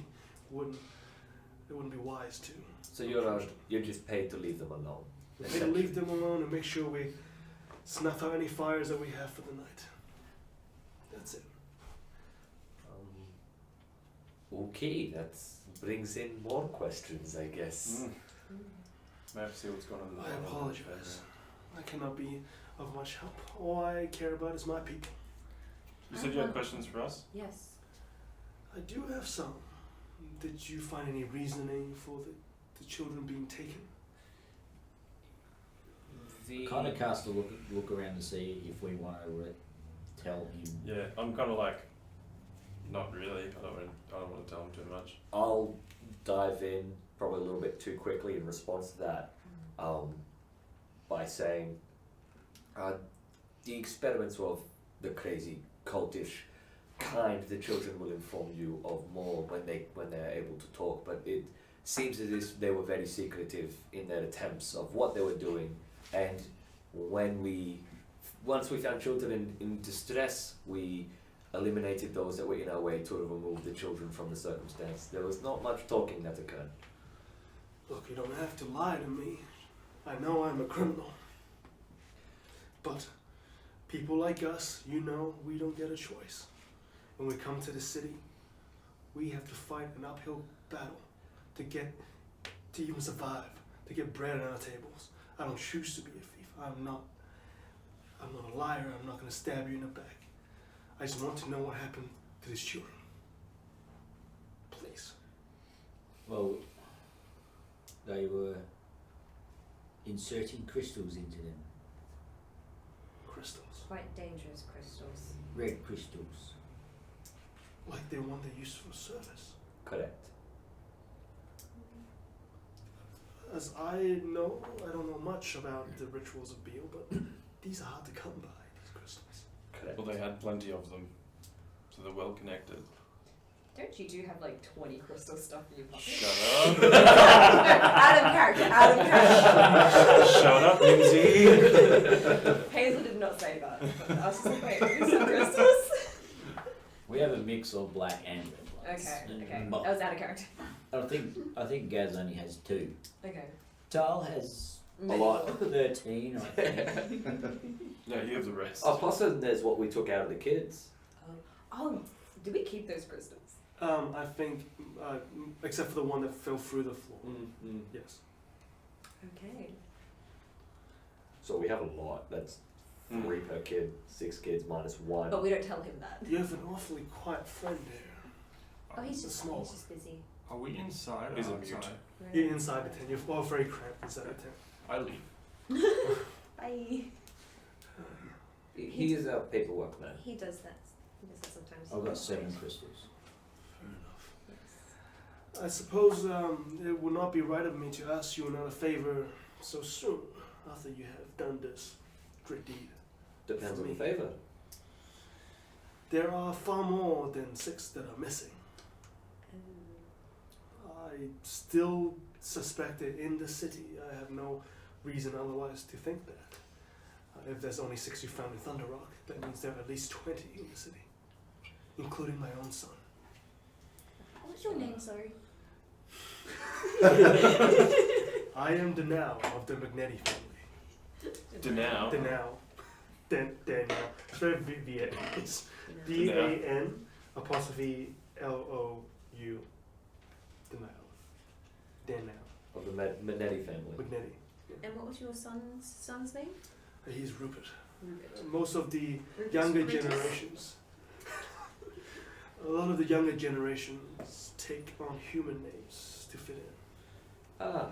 wouldn't be wise to. So you're just paid to leave them alone. We pay to leave them alone and make sure we snuff out any fires that we have for the night. That's it. Okay, that brings in more questions, I guess. May have to see what's going on. in the I world. apologize. I cannot be of much help. All I care about is my people. You said you had questions for us? Yes. I do have some. Did you find any reasoning for the children being taken? Kind of cast a look around to see if we want to tell him. Yeah, I'm kind of like, not really. I don't want to tell him too much. I'll dive in probably a little bit too quickly in response to that by saying the experiments of the crazy cultish kind the children will inform you of more when they're able to talk, but it seems as if they were very secretive in their attempts of what they were doing, and once we found children in distress, we eliminated those that were in our way to remove the children from the circumstance. There was not much talking that occurred. Look, you don't have to lie to me. I know I'm a criminal. But people like us, we don't get a choice. When we come to the city, we have to fight an uphill battle to even survive, to get bread on our tables. I don't choose to be a thief. I'm not a liar. I'm not going to stab you in the back. I just want to know what happened to these children. Please. Well, they were inserting crystals into them. Crystals. Quite dangerous crystals. Red crystals. Like the one they used for service. Correct. As I know, I don't know much about the rituals of Beal, but these are hard to come by, these crystals. Correct. Well, they had plenty of them, so they're well connected. Don't you have like 20 crystal stuff in your pocket? Shut No, out of character. Shut up, Lindsay. Hazel did not say that. But I was just like, wait, who's some crystals? We have a mix of black and red ones. Okay. But That was out of character. I think Gaz only has 2. Okay. Tal has A lot. 13, I think. No, you have the rest. Oh, plus there's what we took out of the kids. Oh, did we keep those crystals? I think, except for the one that fell through the floor. Mm-hmm. Yes. Okay. So we have a lot. That's 3 per kid, 6 kids minus 1. But we don't tell him that. You have an awfully quiet friend here. Oh, he's It's just small. he's just busy. Are we inside or He's a outside? mute. You're inside the tent. You're all very cramped inside the tent. I leave. Bye. He is our paperwork man. He does that. He does that sometimes. I've got 7 crystals. Fair enough. Yes. I suppose it would not be right of me to ask you another favor so soon after you have done this great deed. Depends For on the me. favor. There are far more than 6 that are missing. I still suspect it in the city. I have no reason otherwise to think that. If there's only 6 you found in Thunder Rock, that means there are at least 20 in the city, including my own son. What's your name, sorry? I am Danao of the Magnetti family. Danao. Daniel. It's very Vietnamese. D-A-N apostrophe L-O-U. Danao. Of the Manetti family. Magnetti. And what was your son's name? He's Rupert. Rupert. Most of the Rupert's younger Brutus. generations, a lot of the younger generations take on human names to fit in. Ah,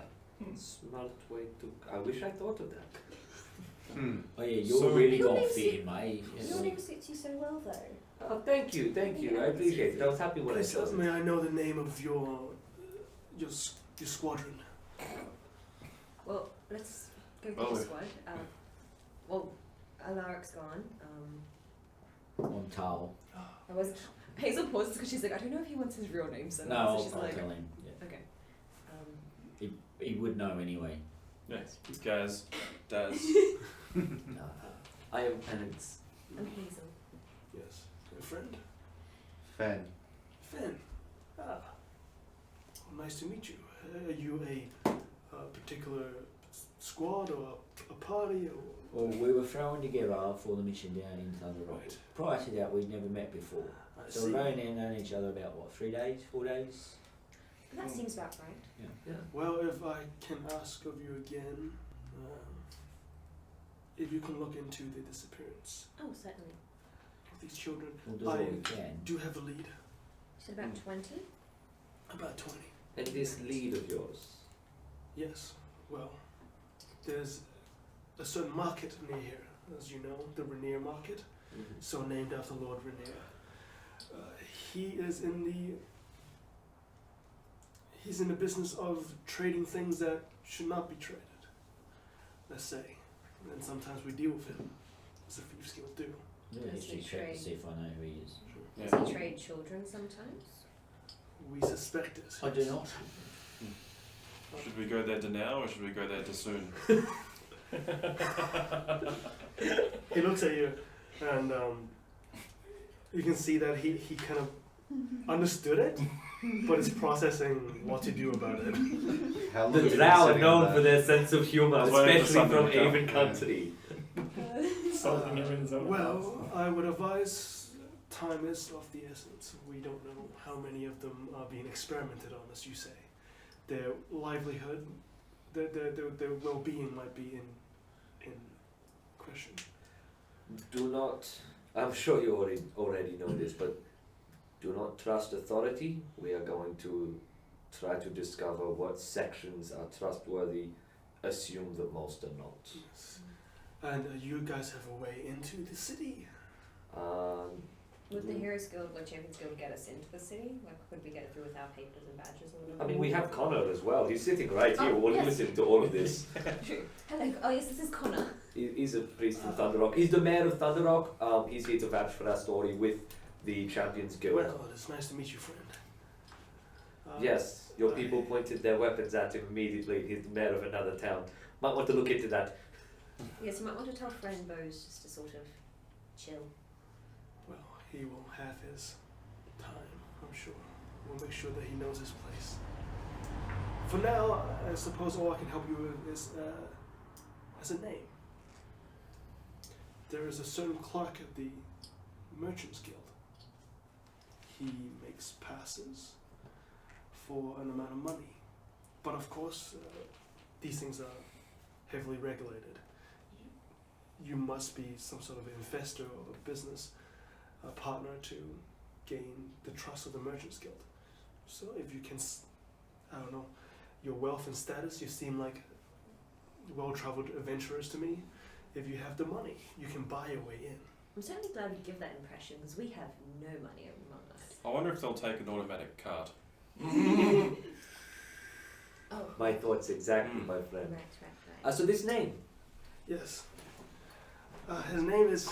smart way to. I wish I thought of that. Oh yeah, you're So- really Your gonna name fit in, mate. Your name suits you so well, though. Oh, thank you. I appreciate it. I was happy when I Please saw tell it. me I know the name of your squadron. Well, let's go through Well, the squad. Well, Alaric's gone. On Tal. I was Hazel pauses because she's like, I don't know if he wants his real name, so No, so she's I'll like, tell him. Yeah. okay. He would know anyway. Yes, Gaz, Daz. I am Penance. I'm Hazel. Yes. A friend. Fan. Finn. Ah. Well, nice to meet you. Are you a particular squad or a party or? Well, we were thrown together for the mission down in Thunder Rock. Right. Prior to that, we'd never met before. I So see. we've only known each other about, what, 3 days, 4 days? That seems about right. Yeah. Well, if I can ask of you again, if you can look into the disappearance Oh, certainly. of these children. We'll do what we can. Do have a lead. You said about 20? About 20. And this lead of yours. Yes. Well, there's a certain market near here, as you know, the Rainier Market, so named after Lord Rainier. He's in the business of trading things that should not be traded, let's say. And sometimes we deal with him, as the thieves guild do. Do a Does history he check trade? to see if I know who he is. Yeah. Does he trade children sometimes? We suspect it. I do not. Should we go there to now or should we go there to soon? He looks at you, and you can see that he kind of understood it, but is processing what to do about it. How The long have you Drow are been known sitting for their sense of humour, I was waiting for especially something from to come. Avon Country. Something him in his own house. Well, I would advise time is of the essence. We don't know how many of them are being experimented on, as you say. Their livelihood, their well-being might be in question. Do not, I'm sure you already know this, but do not trust authority. We are going to try to discover what sections are trustworthy, assume that most are not. Yes. And you guys have a way into the city. Would the Heroes Guild or Champions Guild get us into the city? Like, could we get it through with our papers and badges or whatever? I mean, we have Connor as well. He's sitting right here, Oh, will yes. listen to all of this. True. Hello. Oh yes, this is Connor. He's a priest from Thunder Rock. He's the mayor of Thunder Rock. He's here to vouch for our story with the Champions Guild. Well, it's nice to meet you, friend. Yes, your people pointed their weapons at him immediately. He's the mayor of another town. Might want to look into that. Yes, you might want to tell friend Bose just to sort of chill. Well, he will have his time, I'm sure. We'll make sure that he knows his place. For now, I suppose all I can help you with is as a name. There is a certain clerk at the Merchants Guild. He makes passes for an amount of money. But of course, these things are heavily regulated. You must be some sort of investor or a business partner to gain the trust of the Merchants Guild. So if you can, I don't know, your wealth and status, you seem like well-traveled adventurers to me. If you have the money, you can buy your way in. I'm certainly glad we give that impression because we have no money among us. I wonder if they'll take an automatic cart. Oh, My thoughts exactly, my right, friend. right. So this name, Yes. His name is...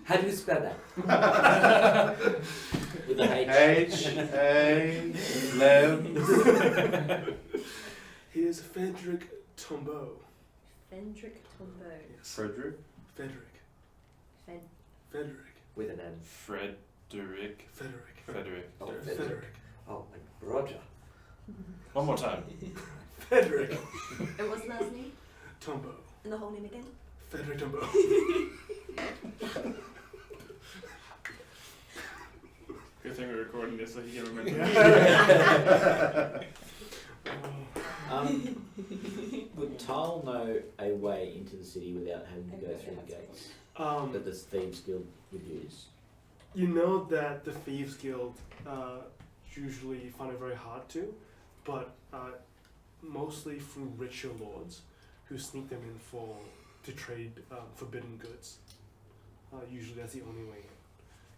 how do you spell that? With a H. H-A-L. He is Frederick Tombeau. Fendrick Tombeau. Yes. Frederick. Frederick. Fed. Frederick. With an N. Frederick. Frederick. Frederick. Oh, Frederick. Frederick. Oh, like Roger. One more time. Frederick And what's the last name? Tombeau. And the whole name again? Frederick Tombeau. Good thing we're recording this so he can remember. Would Tal know a way into the city without having to go through the gates that the Thieves Guild would use? You know that the Thieves Guild usually find it very hard to, but mostly through richer lords who sneak them in to trade forbidden goods. Usually that's the only way in.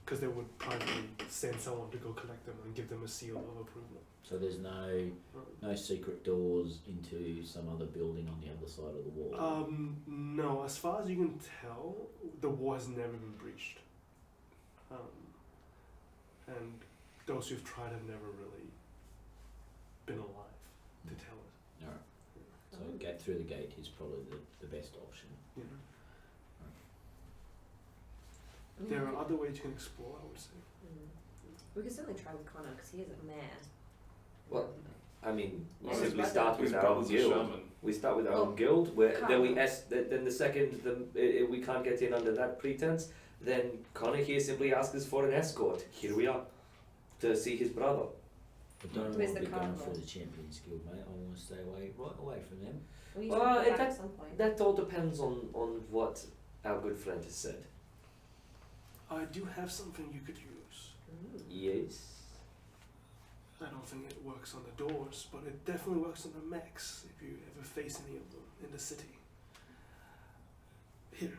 because they would probably send someone to go collect them and give them a seal of approval. So there's no secret doors into some other building on the other side of the wall. No, as far as you can tell, the wall has never been breached. And those who've tried have never really been alive to tell us. Alright. So get through the gate is probably the best option. Yeah. I mean, There we are could- other ways you can explore, I would say. We could certainly try with Connor because he is a mayor. Well, I mean, we Well, simply his start His with our own brother's a guild. shaman. We start with our Well, own guild, where then we Connor. then the second we can't get in under that pretense, then Connor here simply asks us for an escort. Here we are, to see his brother. I don't Where's want to the be going carnival? through the Champions Guild, mate. I want to stay right away from them. We Well, well, it- back that- at some point. That all depends on what our good friend has said. I do have something you could use. Ooh. Yes. I don't think it works on the doors, but it definitely works on the mechs if you ever face any of them in the city. Here.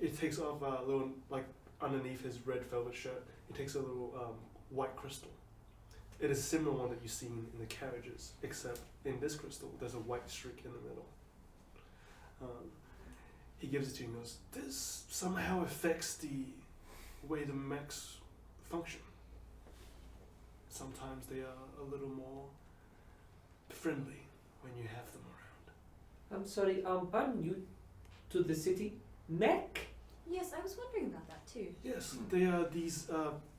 It takes off a little, like, underneath his red velvet shirt, he takes a little white crystal. It is a similar one that you've seen in the carriages, except in this crystal, there's a white streak in the middle. He gives it to you and goes, this somehow affects the way the mechs function. Sometimes they are a little more friendly when you have them around. I'm sorry. I'm new to the city. Mech? Yes, I was wondering about that too. Yes, they are these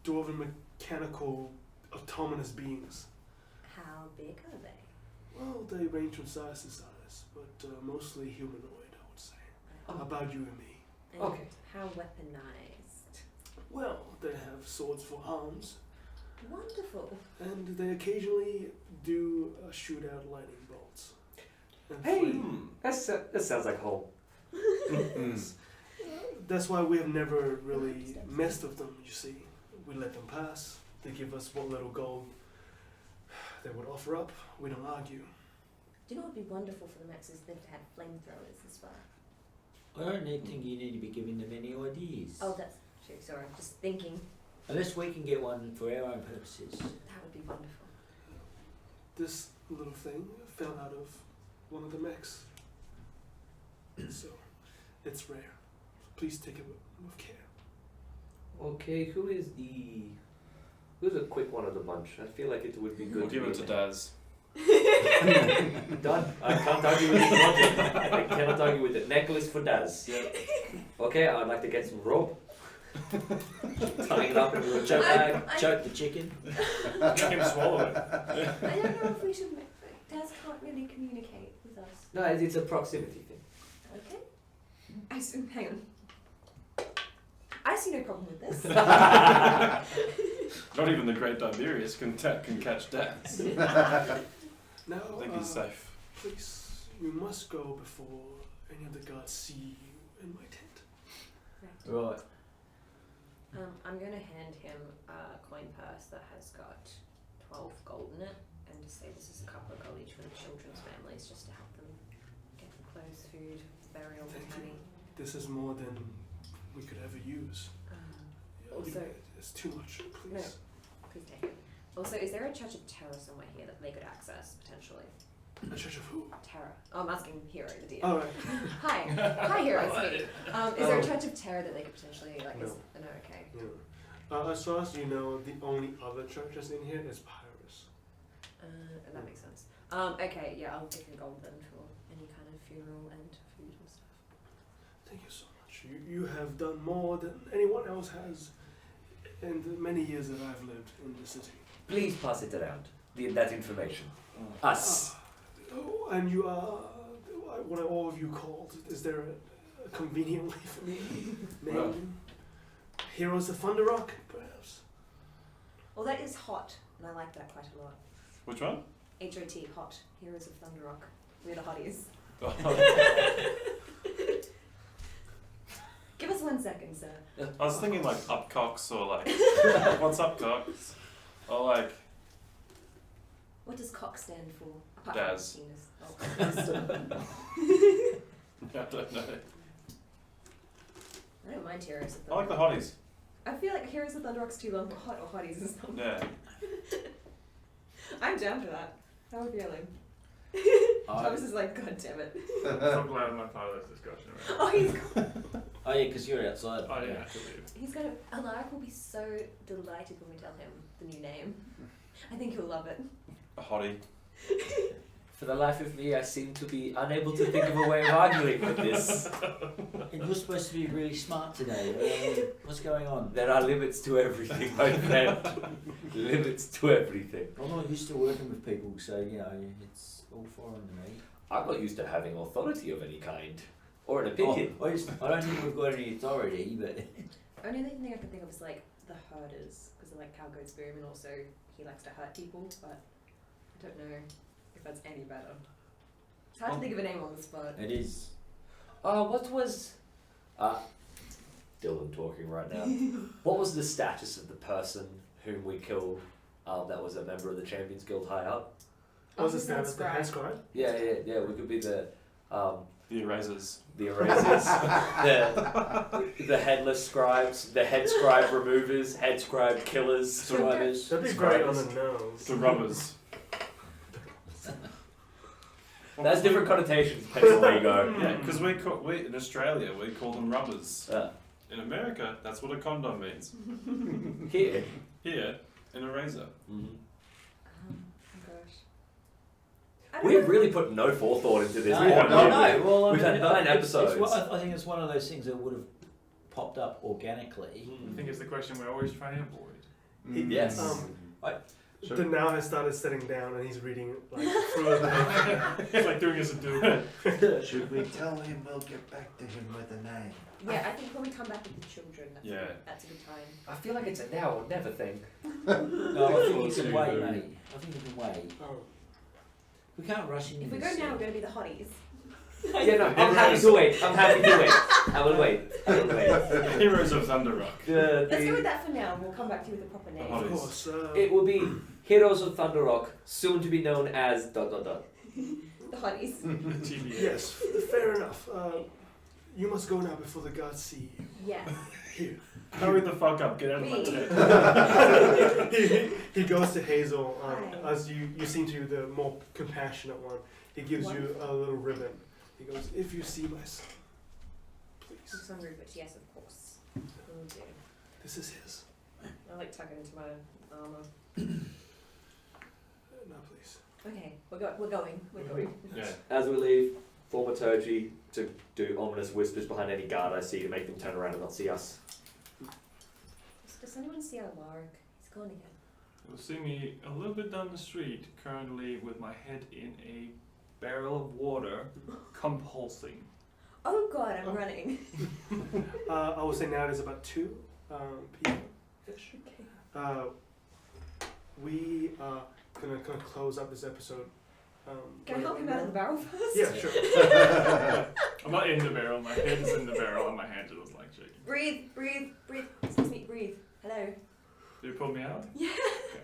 dwarven mechanical autonomous beings. How big are they? Well, they range from size to size, but mostly humanoid, I would say. Oh. About you and me. And Okay. how weaponized? Well, they have swords for arms, Wonderful. and they occasionally do shoot out lightning bolts. And Hey, flame. that sounds like home. Yes. That's why we have never really messed with them, you see. We let them pass. They give us what little gold they would offer up. We don't argue. Do you know what would be wonderful for the mechs is if they had flamethrowers as well? I don't think you need to be giving them any ideas. Oh, that's true. Sorry, I'm just thinking Unless we can get one for our own purposes. that would be wonderful. This little thing fell out of one of the mechs. So, it's rare. Please take it with care. Okay, who's a quick one of the bunch? I feel like it would be good. We'll give it to be Daz. Done. I can't argue with the logic. I cannot argue with it. Necklace for Daz. Okay, I'd like to get some rope. Tying it up into a jet bag. Choke the chicken. Make him swallow it. I don't know if we should. Daz can't really communicate with us. No, it's a proximity thing. Okay. Hang on. I see no problem with this. Not even the great Tiberius can catch Daz. Now, I think he's safe. please, you must go before any of the guards see you in my tent. Right. I'm going to hand him a coin purse that has got 12 gold in it and just say this is a couple of gold each for the children's families just to help them get clothes, food, burial, Thank you. money. This is more than we could ever use. Also- It's too much, please. No. Please take it. Also, is there a Church of Terror somewhere here that they could access potentially? A church of who? Terror. Oh, I'm asking Hero, the DM. All right. Hi. Hi, Hero. It's me. Is there a Church of Terror that they could potentially like? No. No. Okay. Yeah. As far as you know, the only other churches in here is Pyrus. That makes sense. Okay. Yeah, I'll give him gold then for any kind of funeral and food and stuff. Thank you so much. You have done more than anyone else has in the many years that I've lived in the city. Please pass it around. That information. Us. Oh, and you are. What are all of you called? Is there a convenient way for me to name Well. you? Heroes of Thunder Rock, perhaps. Well, that is hot, and I like that quite a lot. Which one? HOT, hot. Heroes of Thunder Rock. We're the hotties. Give us 1 second, sir. I was thinking like Upcocks or like what's Upcocks? Or like What does cock stand for? Apart Daz. from penis. Oh, I don't know. I don't mind Heroes of I like Thunder the Rock. hotties. I feel like Heroes of Thunder Rock's too long, but Hot or Hotties is something. Yeah. I'm down for that. How are we feeling? Thomas is like, God damn it. I'm so glad I'm not part of this discussion. Right? Oh, he's Oh yeah, because you're outside. Oh yeah, I have to leave. he's gonna. Alaric will be so delighted when we tell him the new name. I think he'll love it. A hottie. For the life of me, I seem to be unable to think of a way of arguing with this. And you're supposed to be really smart today. What's going on? There are limits to everything, my friend. Limits to everything. I'm not used to working with people, so you know it's all foreign to me. I'm not used to having authority of any kind. Or an opinion. I don't think we've got any authority, but Only other thing I can think of is like the herders, because I like Cow Goats Boom, and also he likes to hurt people, but I don't know if that's any better. It's hard to think of a name on the spot. it is. What was... Dylan talking right now. What was the status of the person whom we killed that was a member of the Champions Guild high up? What was his Assistant name? The scribe. head scribe? Yeah, we could be the erasers. the erasers, the headless scribes, the head scribe removers, head scribe killers, scribers. That'd be great on the nose. The rubbers. That's different connotations depending on where you go. Yeah, because we in Australia we call them rubbers. In America, that's what a condom means. Here. Here, an eraser. Mm-hmm. Oh gosh. I don't We've know. really put no forethought into this. No, We have no. no. Well, I We've mean, had 9 it's episodes. I think it's one of those things that would have popped up organically. I think it's the question we're always trying to avoid. Yes. The now has started sitting down and he's reading like through the It's like doing us a do. Should we tell him we'll get back to him with a name? Yeah, I think when we come back with the children, Yeah. that's a good time. I feel like it's a now or never thing. No, I think you Too can wait, good. mate. I think you can wait. Oh. We can't rush into If we this. go now, we're going to be the hotties. Yeah, no, I'm happy to wait. I'm happy to wait. I will wait. I will wait. Heroes of Thunder Rock. Let's go with that for now, and we'll come back to you with a proper name. Oh, Of course. It will be Heroes of Thunder Rock, soon to be known as ... The hotties. TBA. Yes, fair enough. You must go now before the gods see you. Yes. Here. Hurry the fuck up, get out of my Me. tent. he goes to Hazel, Hi. as you seem to be the more compassionate one. He gives you a little ribbon. He goes, if you see my son, please. Looks hungry, but yes, of course. Will do. This is his. I like tuck it into my armor. No, please. Okay, we're going. We're going. Yeah. As we leave, thaumaturgy to do ominous whispers behind any guard I see to make them turn around and not see us. Does anyone see Alaric? He's gone again. You'll see me a little bit down the street, currently with my head in a barrel of water, compulsing. Oh god, I'm running. I would say now it is about 2 p.m. ish. Okay. We are gonna kind of close up this episode. Can I help him out of the barrel first? Yeah, sure. I'm not in the barrel, my head is in the barrel and my hands are just like shaking. Breathe. Excuse me, breathe. Hello. Do you pull me out? Yeah. Okay.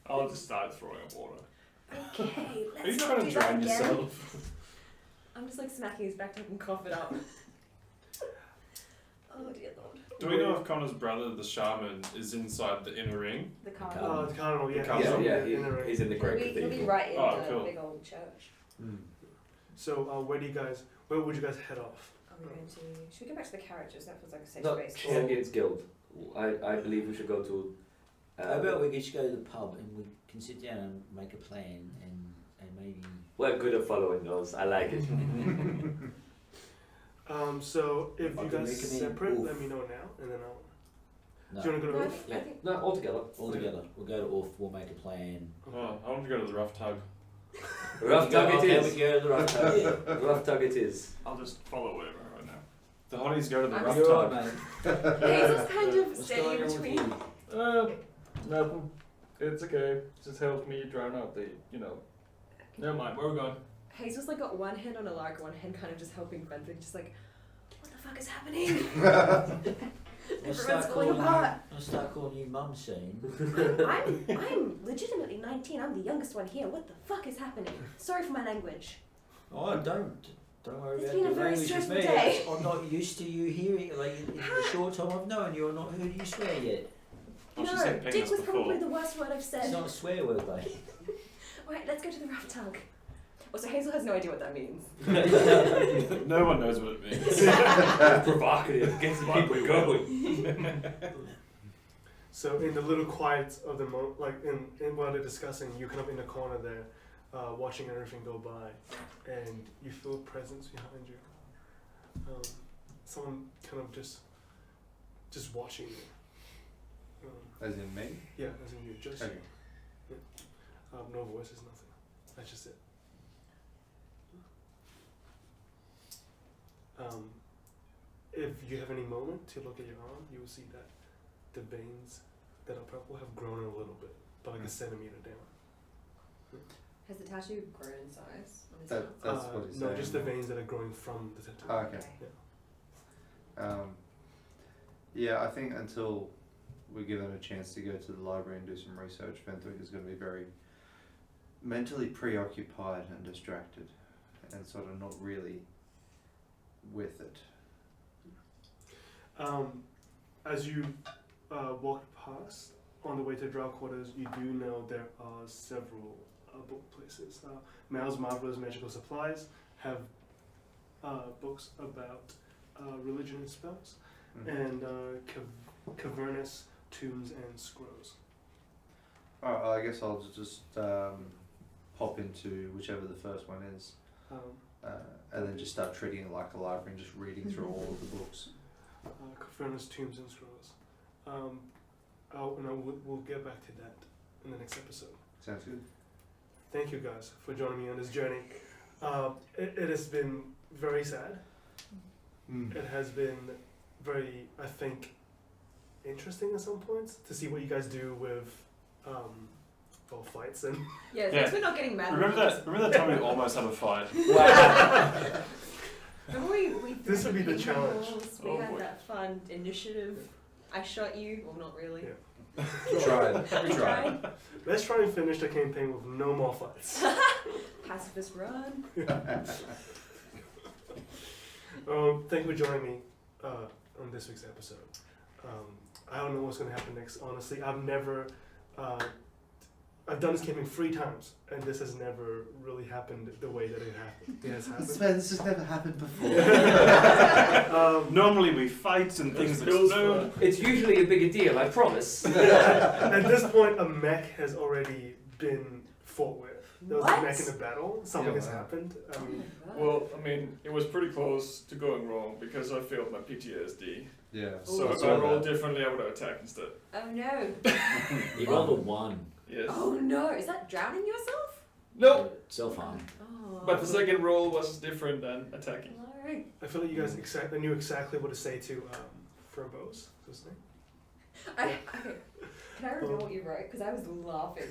I'll just start throwing up water. Okay, Are you let's trying not to do that drown again. yourself? I'm just like smacking his back to help him cough it up. Oh dear lord. Do we know if Connor's brother, the shaman, is inside the inner ring? The car. The cardinal, yeah. Cardinal. he's Yeah, in the inner ring. he's in the He'll Great be Cathedral. right in Oh, the cool. big old church. So, where would you guys head off? Are we going to? Should we go back to the carriages? That feels like a safe Not space. Champions Guild. I believe we should go to... How about we just go to the pub and we can sit down and make a plan and maybe. We're good at following those. I like it. So if I you can guys recommend separate, Wolf. let me know now, and then I'll. No, Do you want to go to No, I Wolf? think, I think No, all together. all together. We'll go to Orf. We'll make a plan. Oh, I want to go to the rough tug. Rough tug it Okay, we is. go to the rough tug. Rough tug it is. I'll just follow whatever right now. The hotties go to the I'm rough You're tug. right, mate. Hazel's kind of What's steady going on with between. you? Nothing. It's okay. Just helps me drown out the, Never mind, where are we going? Hazel's like got one hand on Alaric, one hand kind of just helping Fenwick, just like, what the fuck is happening? I'll Everyone's start falling calling apart. I'll start calling you mum soon. I'm legitimately 19. I'm the youngest one here. What the fuck is happening? Sorry for my language. Oh, don't Don't worry It's about been a the very language with stressful me. day. I'm not used to you hearing, like, in the short time I've known you, I've not heard you swear yet. Well, she No, said dick penis was before. probably the worst word I've It's said. not a swear word, mate. Right, let's go to the rough tug. Also, Hazel has no idea what that means. No one knows what it means. It's provocative, gets people going. So in the little quiet of the like in while they're discussing, you're kind of in the corner there, watching everything go by, and you feel a presence behind you. Someone kind of just watching you. As in me? Yeah, as in you, just Okay. you. No voices, nothing. That's just it. If you have any moment to look at your arm, you will see that the veins that are purple have grown a little bit, but like a centimeter down. Has the tattoo grown in size on his That's what he's No, saying. just the veins that are growing from the tattoo. Oh, okay. Yeah, I think until we give them a chance to go to the library and do some research, Fenthwick is going to be very mentally preoccupied and distracted and sort of not really with it. As you walk past on the way to Drow Quarters, you do know there are several book places. Mal's Marvelous Magical Supplies have books about religion and spells, and Cavernous Tombs and Scrolls. Alright, I guess I'll just pop into whichever the first one is, and then just start treating it like a library and just reading through all of the books. Cavernous Tombs and Scrolls. We'll get back to that in the next episode. Sounds good. Thank you guys for joining me on this journey. It has been very sad. It has been very, I think, interesting at some points to see what you guys do with fights and Yeah, Yeah. thanks for not getting mad. Remember that time we almost had a fight? Wow. Remember we This would be the ping-pong challenge. balls? We Oh had boy. that fun initiative. I shot you. Well, not really. Yeah. We tried. I We tried. let's try and finish the campaign with no more fights. Pacifist run. Thank you for joining me on this week's episode. I don't know what's going to happen next, honestly. I've done this campaign 3 times, and this has never really happened the way that it has I happened. swear this has never happened before. Normally we fight and things explode. It's usually a bigger deal, I promise. At this point, a mech has already been fought with. There was What? a mech in the battle. Something has happened. Well, I mean, it was pretty close to going wrong because I failed my PTSD. Yeah. So Ooh. if I rolled differently, I would have attacked instead. Oh no. You rolled a 1. Yes. Oh no. Is that drowning yourself? No, Self-harm. Oh. but the second roll was different than attacking. No. I feel like you guys knew exactly what to say to Furbos. His name. Okay. Can I reveal what you wrote? Because I was laughing.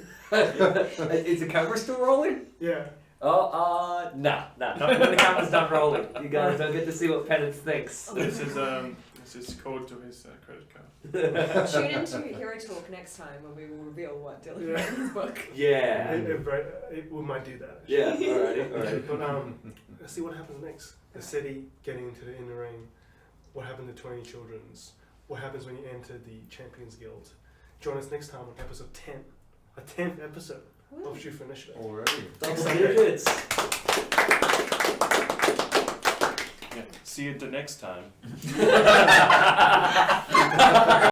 Is the camera still rolling? Yeah. Oh, not when the camera's done rolling. You guys don't get to see what Penance thinks. This is code to his credit card. Tune into Hero Talk next time when we will reveal what Dylan wrote in his book. Yeah. We might do that. Yeah, alrighty. But let's see what happens next. The city getting into the inner ring. What happened to 20 Children's? What happens when you enter the Champions Guild? Join us next time on episode 10. A 10th episode of Shoot for Initiative. Already. Double digits. Yeah. See you the next time.